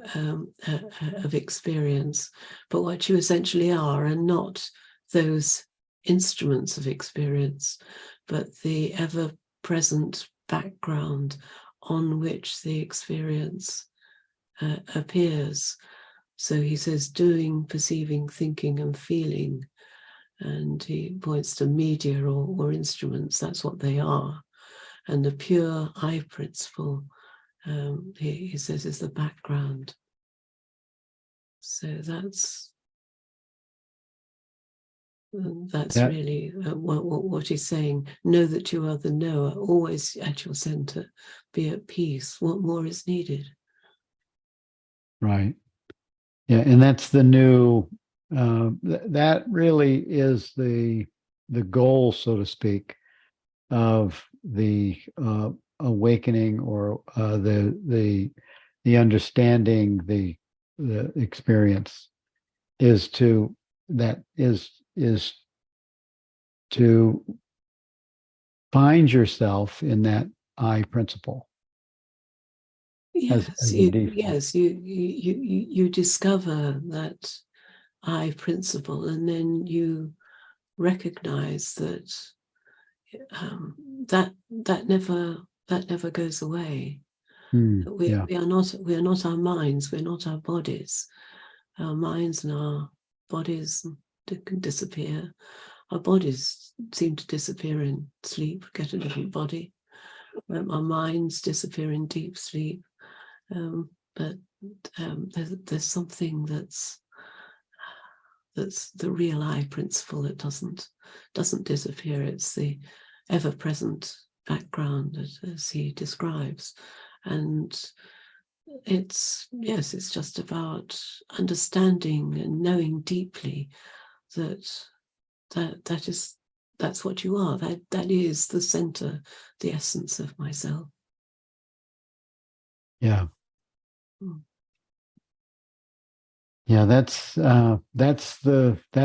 experience, but what you essentially are not those instruments of experience, but the ever-present background on which the experience appears. So he says doing, perceiving, thinking, and feeling, and he points to media or instruments. That's what they are. And the pure I principle he says is the background. So that's Yeah. really what he's saying. Know that you are the knower, always at your center, be at peace. What more is needed? Right. Yeah, and that's the new. That really is the goal, so to speak, of the awakening, or the understanding, the experience is to to find yourself in that I principle as Yes, a default. you discover that I principle, and then you recognize that that never goes away. We Yeah. are not our minds. We're not our bodies. Our minds and our bodies can disappear. Our bodies seem to disappear in sleep, get a different body. Our minds disappear in deep sleep. But there's something that's the real I principle that doesn't disappear. It's the ever-present background, as he describes, and it's just about understanding and knowing deeply that's what you are. That is the center, the essence of myself. Yeah. Yeah, that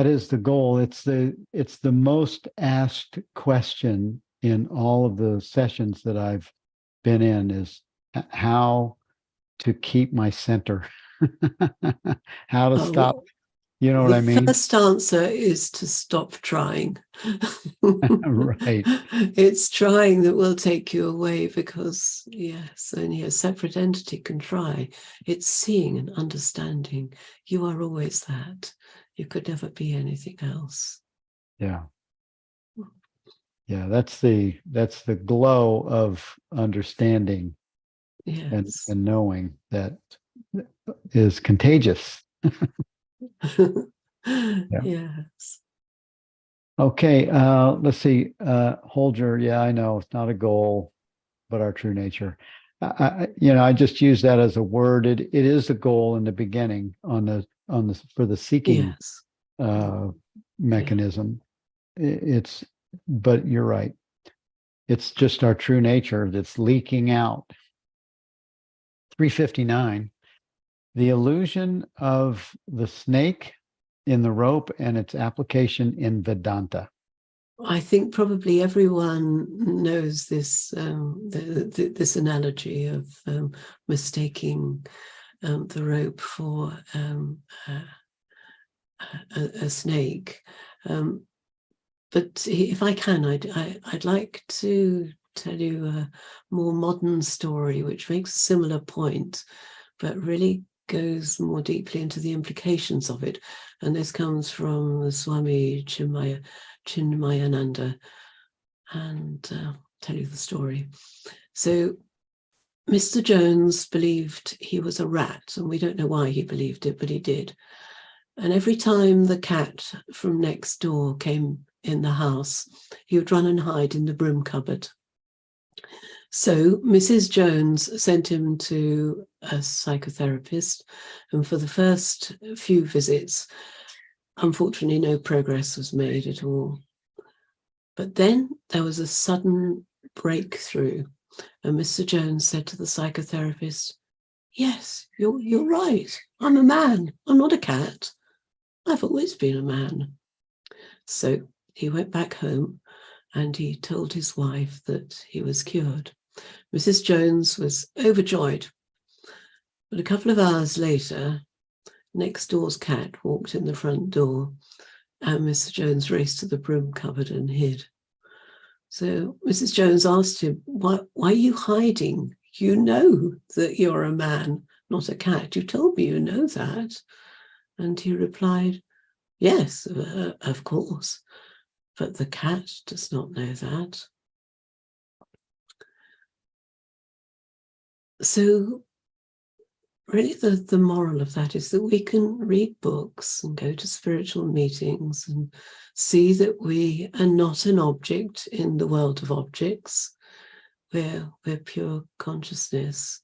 is the goal. It's the most asked question in all of the sessions that I've been in, is how to keep my center. How to stop. You know what I mean? The first answer is to stop trying. Right. It's trying that will take you away, because yes, only a separate entity can try. It's seeing and understanding. You are always that. You could never be anything else. Yeah. Yeah, that's the glow of understanding. Yes. And knowing that is contagious. Yeah. Yes. Okay, let's see. Holger, yeah, I know it's not a goal, but our true nature. I just use that as a word. It is a goal in the beginning on the for the seeking Yes. mechanism. But you're right. It's just our true nature that's leaking out. 359. The illusion of the snake in the rope and its application in Vedanta. I think probably everyone knows this this analogy of mistaking the rope for a snake. But if I can, I'd like to tell you a more modern story which makes a similar point, but really goes more deeply into the implications of it. And this comes from the Swami Chinmayananda, and tell you the story. So Mr. Jones believed he was a rat, and we don't know why he believed it, but he did. And every time the cat from next door came in the house, he would run and hide in the broom cupboard. So Mrs. Jones sent him to a psychotherapist, and for the first few visits, unfortunately, no progress was made at all. But then there was a sudden breakthrough, and Mr. Jones said to the psychotherapist, "Yes, you're right. I'm a man. I'm not a cat. I've always been a man." So he went back home and he told his wife that he was cured. Mrs. Jones was overjoyed. But a couple of hours later, next door's cat walked in the front door, and Mr. Jones raced to the broom cupboard and hid. So Mrs. Jones asked him, why are you hiding? You know that you're a man, not a cat. You told me you know that. And he replied, "Yes, of course, but the cat does not know that." So really the moral of that is that we can read books and go to spiritual meetings and see that we are not an object in the world of objects. We're pure consciousness.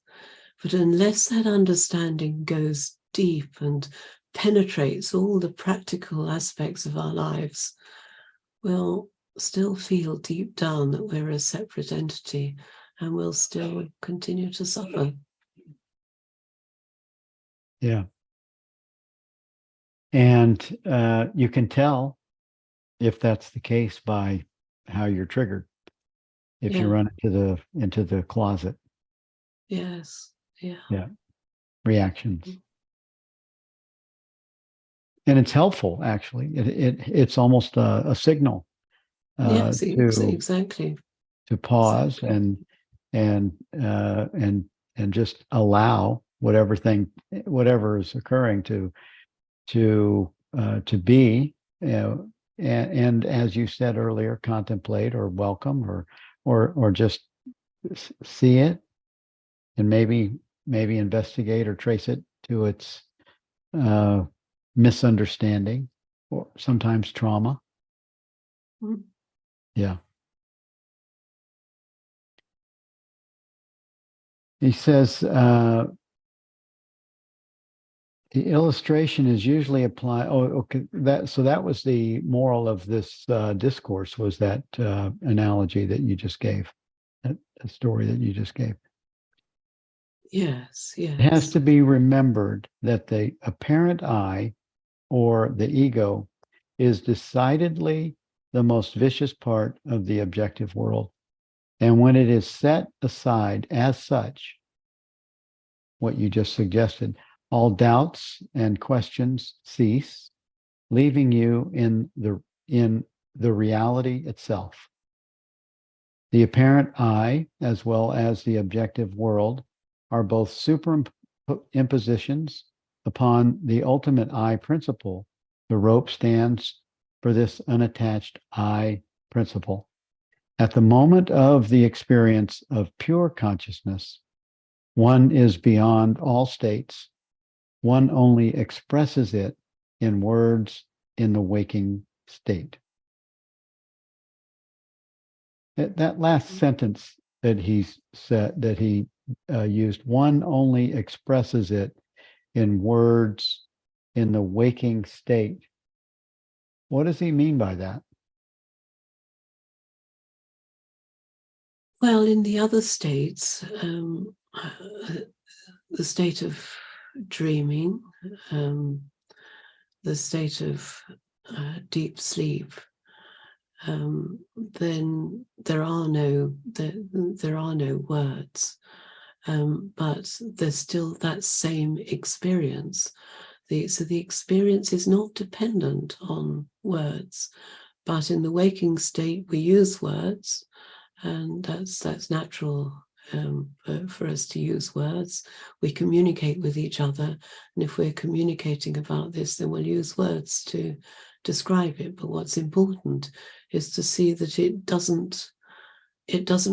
But unless that understanding goes deep and penetrates all the practical aspects of our lives, we'll still feel deep down that we're a separate entity, and we'll still continue to suffer. Yeah. And you can tell if that's the case by how you're triggered. If you run into the closet. Yes. Yeah. Yeah. Reactions. And it's helpful, actually. It's almost a signal Yes, to exactly. pause Exactly. and just allow whatever is occurring to be, and as you said earlier, contemplate or welcome or just see it, and maybe investigate or trace it to its uh, misunderstanding or sometimes trauma. Mm. Yeah. He says the illustration is usually applied. Oh, okay. That was the moral of this discourse, was that analogy that you just gave, that story that you just gave. Yes, It has yes. to be remembered that the apparent I, or the ego, is decidedly the most vicious part of the objective world. And when it is set aside as such, what you just suggested, all doubts and questions cease, leaving you in the reality itself. The apparent I, as well as the objective world, are both superimpositions upon the ultimate I principle. The rope stands for this unattached I principle. At the moment of the experience of pure consciousness, one is beyond all states. One only expresses it in words in the waking state. That last sentence that he said, that he used, one only expresses it in words in the waking state. What does he mean by that? Well, in the other states, the state of dreaming, the state of deep sleep, then there are no words, but there's still that same experience. So the experience is not dependent on words, but in the waking state we use words, and that's natural for us to use words. We communicate with each other, and if we're communicating about this, then we'll use words to describe it. But what's important is to see that it doesn't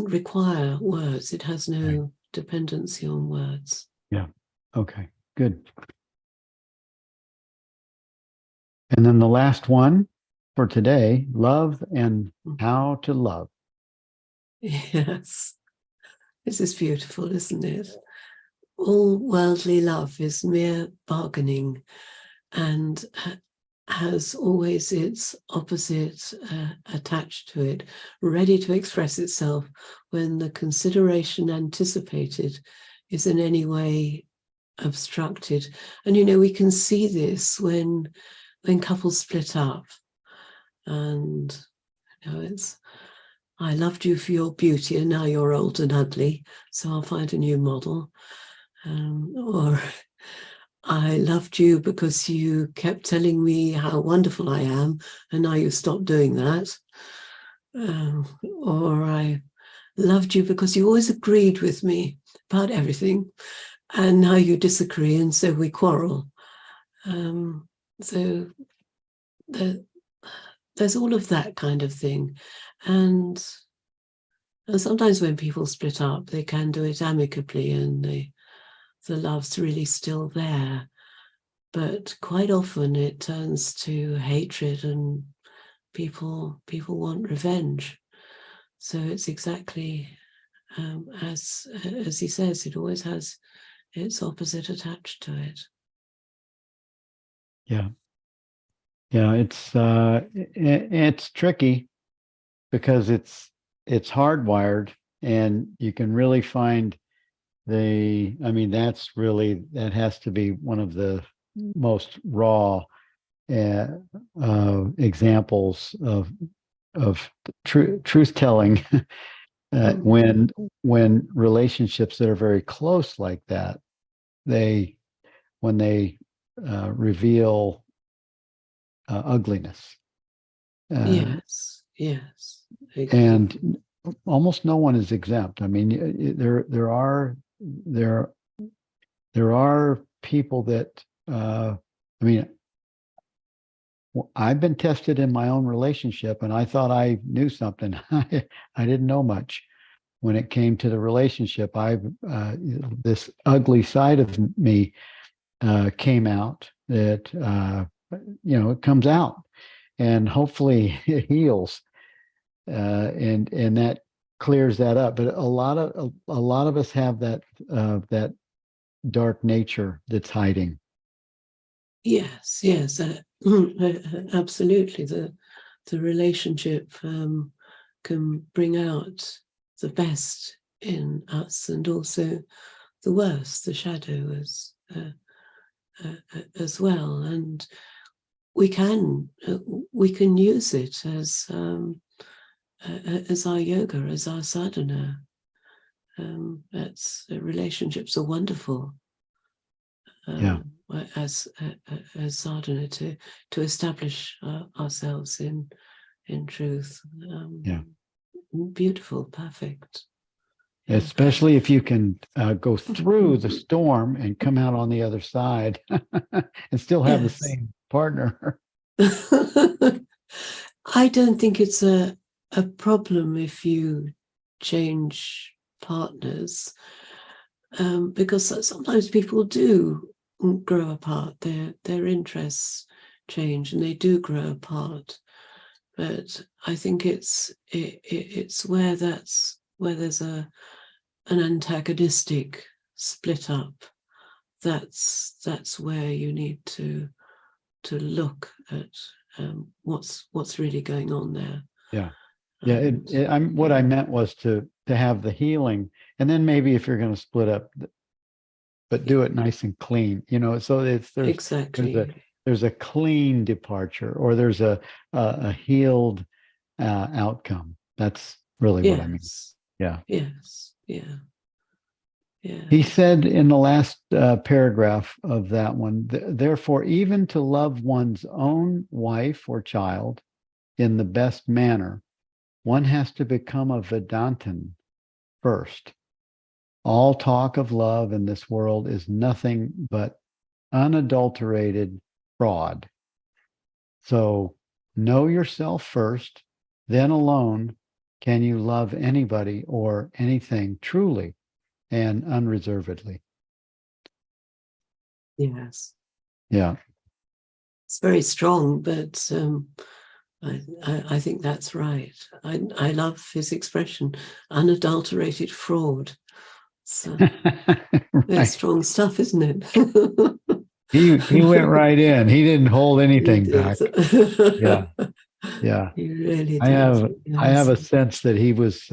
require words. It has no dependency on words. Yeah. Okay, good. And then the last one for today, love and how to love. Yes, this is beautiful, isn't it? All worldly love is mere bargaining and has always its opposite attached to it, ready to express itself when the consideration anticipated is in any way obstructed. And we can see this when couples split up, and it's, I loved you for your beauty and now you're old and ugly, so I'll find a new model. Or I loved you because you kept telling me how wonderful I am, and now you've stopped doing that. Or I loved you because you always agreed with me about everything, and now you disagree, and so we quarrel. So there's all of that kind of thing. And And sometimes when people split up, they can do it amicably and the love's really still there. But quite often it turns to hatred and people want revenge. So it's exactly as he says, it always has its opposite attached to it. Yeah. It's tricky because it's hardwired, and you can really find that has to be one of the most raw examples of truth telling. When relationships that are very close like that, when they reveal ugliness. Yes. And almost no one is exempt. I mean, there are people that I've been tested in my own relationship, and I thought I knew something. I didn't know much when it came to the relationship. This ugly side of me came out. That it comes out, and hopefully it heals, and that clears that up. But a lot of us have that dark nature that's hiding. Yes, absolutely. The relationship can bring out the best in us and also the worst, the shadow as well. And we can use it as our yoga, as our sadhana. Relationships are wonderful. As sadhana to establish ourselves in truth. Beautiful, perfect. Especially if you can go through the storm and come out on the other side and still have the same partner. I don't think it's a problem if you change partners, because sometimes people do grow apart. Their interests change and they do grow apart. But I think it's where there's an antagonistic split up. That's where you need to look at what's really going on there. What I meant was to have the healing, and then maybe if you're going to split up, but do it nice and clean, so there's a clean departure, or there's a healed outcome. That's really what I mean. He said in the last paragraph of that one, therefore, even to love one's own wife or child in the best manner, one has to become a Vedantin first. All talk of love in this world is nothing but unadulterated fraud. So know yourself first, then alone can you love anybody or anything truly and unreservedly. Yes. Yeah. It's very strong, but I think that's right. I love his expression, unadulterated fraud. So it's strong stuff, isn't it? He went right in. He didn't hold anything back. Yeah. He really I have a sense that he was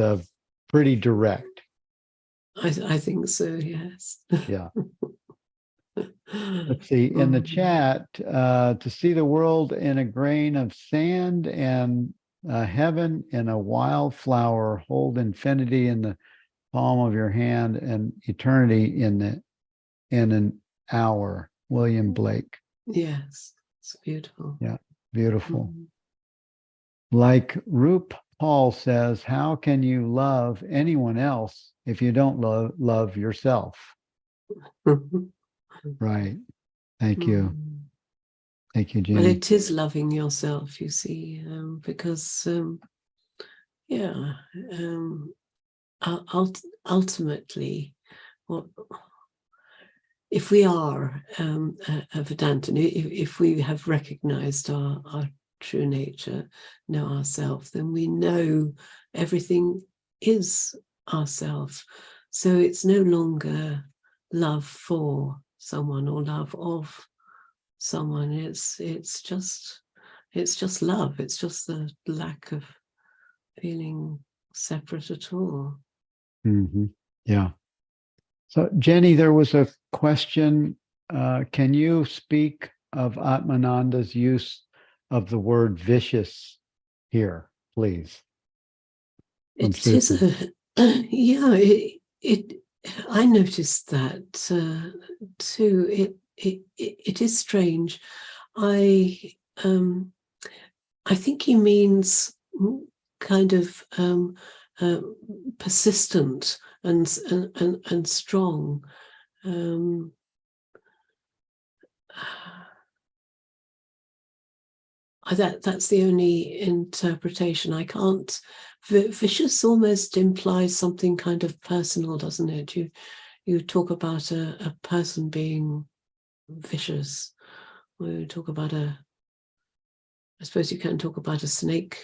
pretty direct. I think so, yes. Yeah. Let's see, in the chat, to see the world in a grain of sand and heaven in a wildflower, hold infinity in the palm of your hand and eternity in an hour. William Blake. Yes, it's beautiful. Yeah, beautiful. Like Rup Paul says, how can you love anyone else if you don't love yourself? Right. Thank you. Thank you, Jenny. Well, it is loving yourself, you see, because ultimately, what if we are a Vedanta, if we have recognized our true nature, know ourselves, then we know everything is ourself. So it's no longer love for someone or love of someone. It's just love. It's just the lack of feeling separate at all. Mm-hmm. Yeah. So, Jenny, there was a question. Can you speak of Atmananda's use of the word vicious here, please? It is yeah. I noticed that too. It is strange. I think he means kind of persistent and strong. That's the only interpretation. I can't. Vicious almost implies something kind of personal, doesn't it? You talk about a person being vicious. We talk about I suppose you can talk about a snake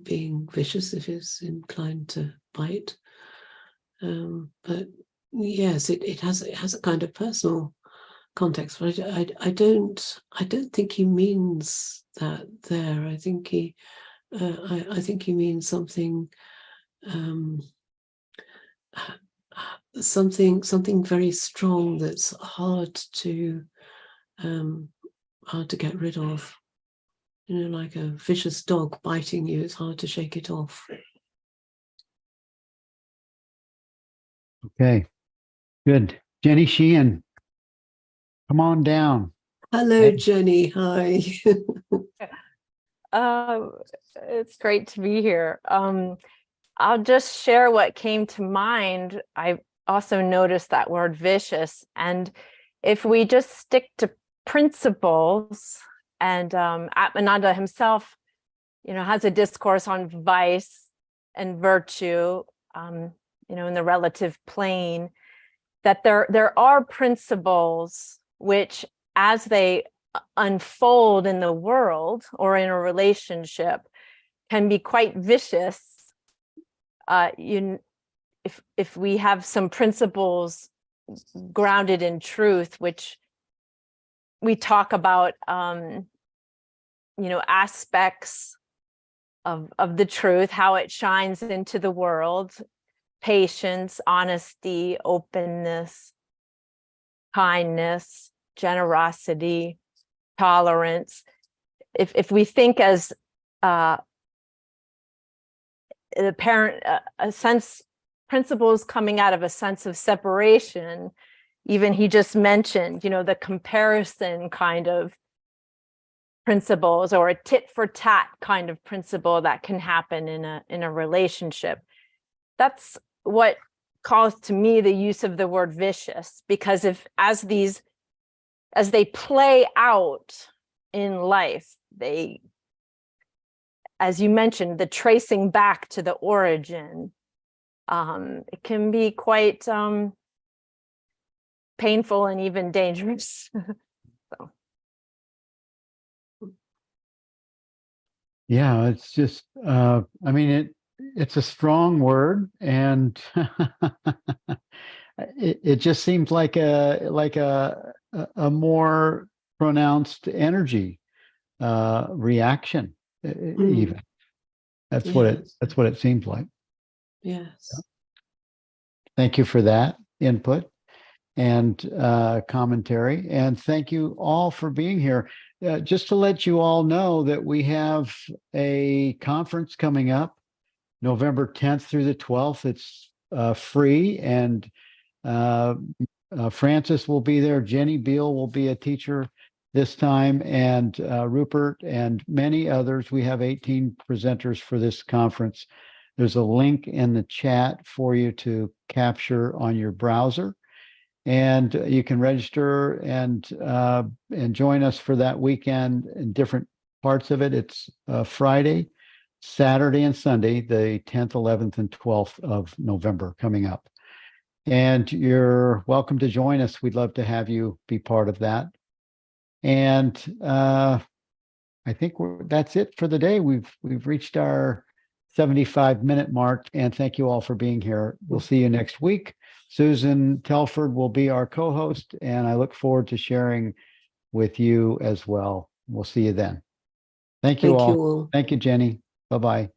being vicious if it's inclined to bite. But yes, it has a kind of personal context, but I don't think he means that there. I think he means something something very strong that's hard to get rid of. You know, like a vicious dog biting you, it's hard to shake it off. Okay, good. Jenny Sheehan, come on down. Hello, Hey. Jenny. Hi. It's great to be here. I'll just share what came to mind. I also noticed that word vicious. And if we just stick to principles, and Atmananda himself, has a discourse on vice and virtue, in the relative plane, that there are principles which, as they unfold in the world or in a relationship, can be quite vicious. If we have some principles grounded in truth, which we talk about, aspects of the truth, how it shines into the world: patience, honesty, openness, kindness, generosity, tolerance. If we think as a sense, principles coming out of a sense of separation, even he just mentioned, the comparison kind of principles, or a tit for tat kind of principle that can happen in a relationship. That's what calls to me the use of the word vicious, because as they play out in life, as you mentioned, the tracing back to the origin, it can be quite painful and even dangerous. So. Yeah, it's just, it's a strong word, and it just seems like a more pronounced energy reaction. Even that's what it seems like. Yes. Thank you for that input and commentary, and thank you all for being here. Just to let you all know that we have a conference coming up November 10th through the 12th. It's free, and Francis will be there. Jenny Beal will be a teacher this time, and Rupert and many others. We have 18 presenters for this conference. There's a link in the chat for you to capture on your browser, and you can register and join us for that weekend in different parts of it. It's Friday, Saturday and Sunday, the 10th, 11th, and 12th of November coming up. And you're welcome to join us. We'd love to have you be part of that. And I think that's it for the day. We've reached our 75-minute mark, and thank you all for being here. We'll see you next week. Susan Telford will be our co-host, and I look forward to sharing with you as well. We'll see you then. Thank you Thank all. you all. Thank you, Jenny. Bye-bye.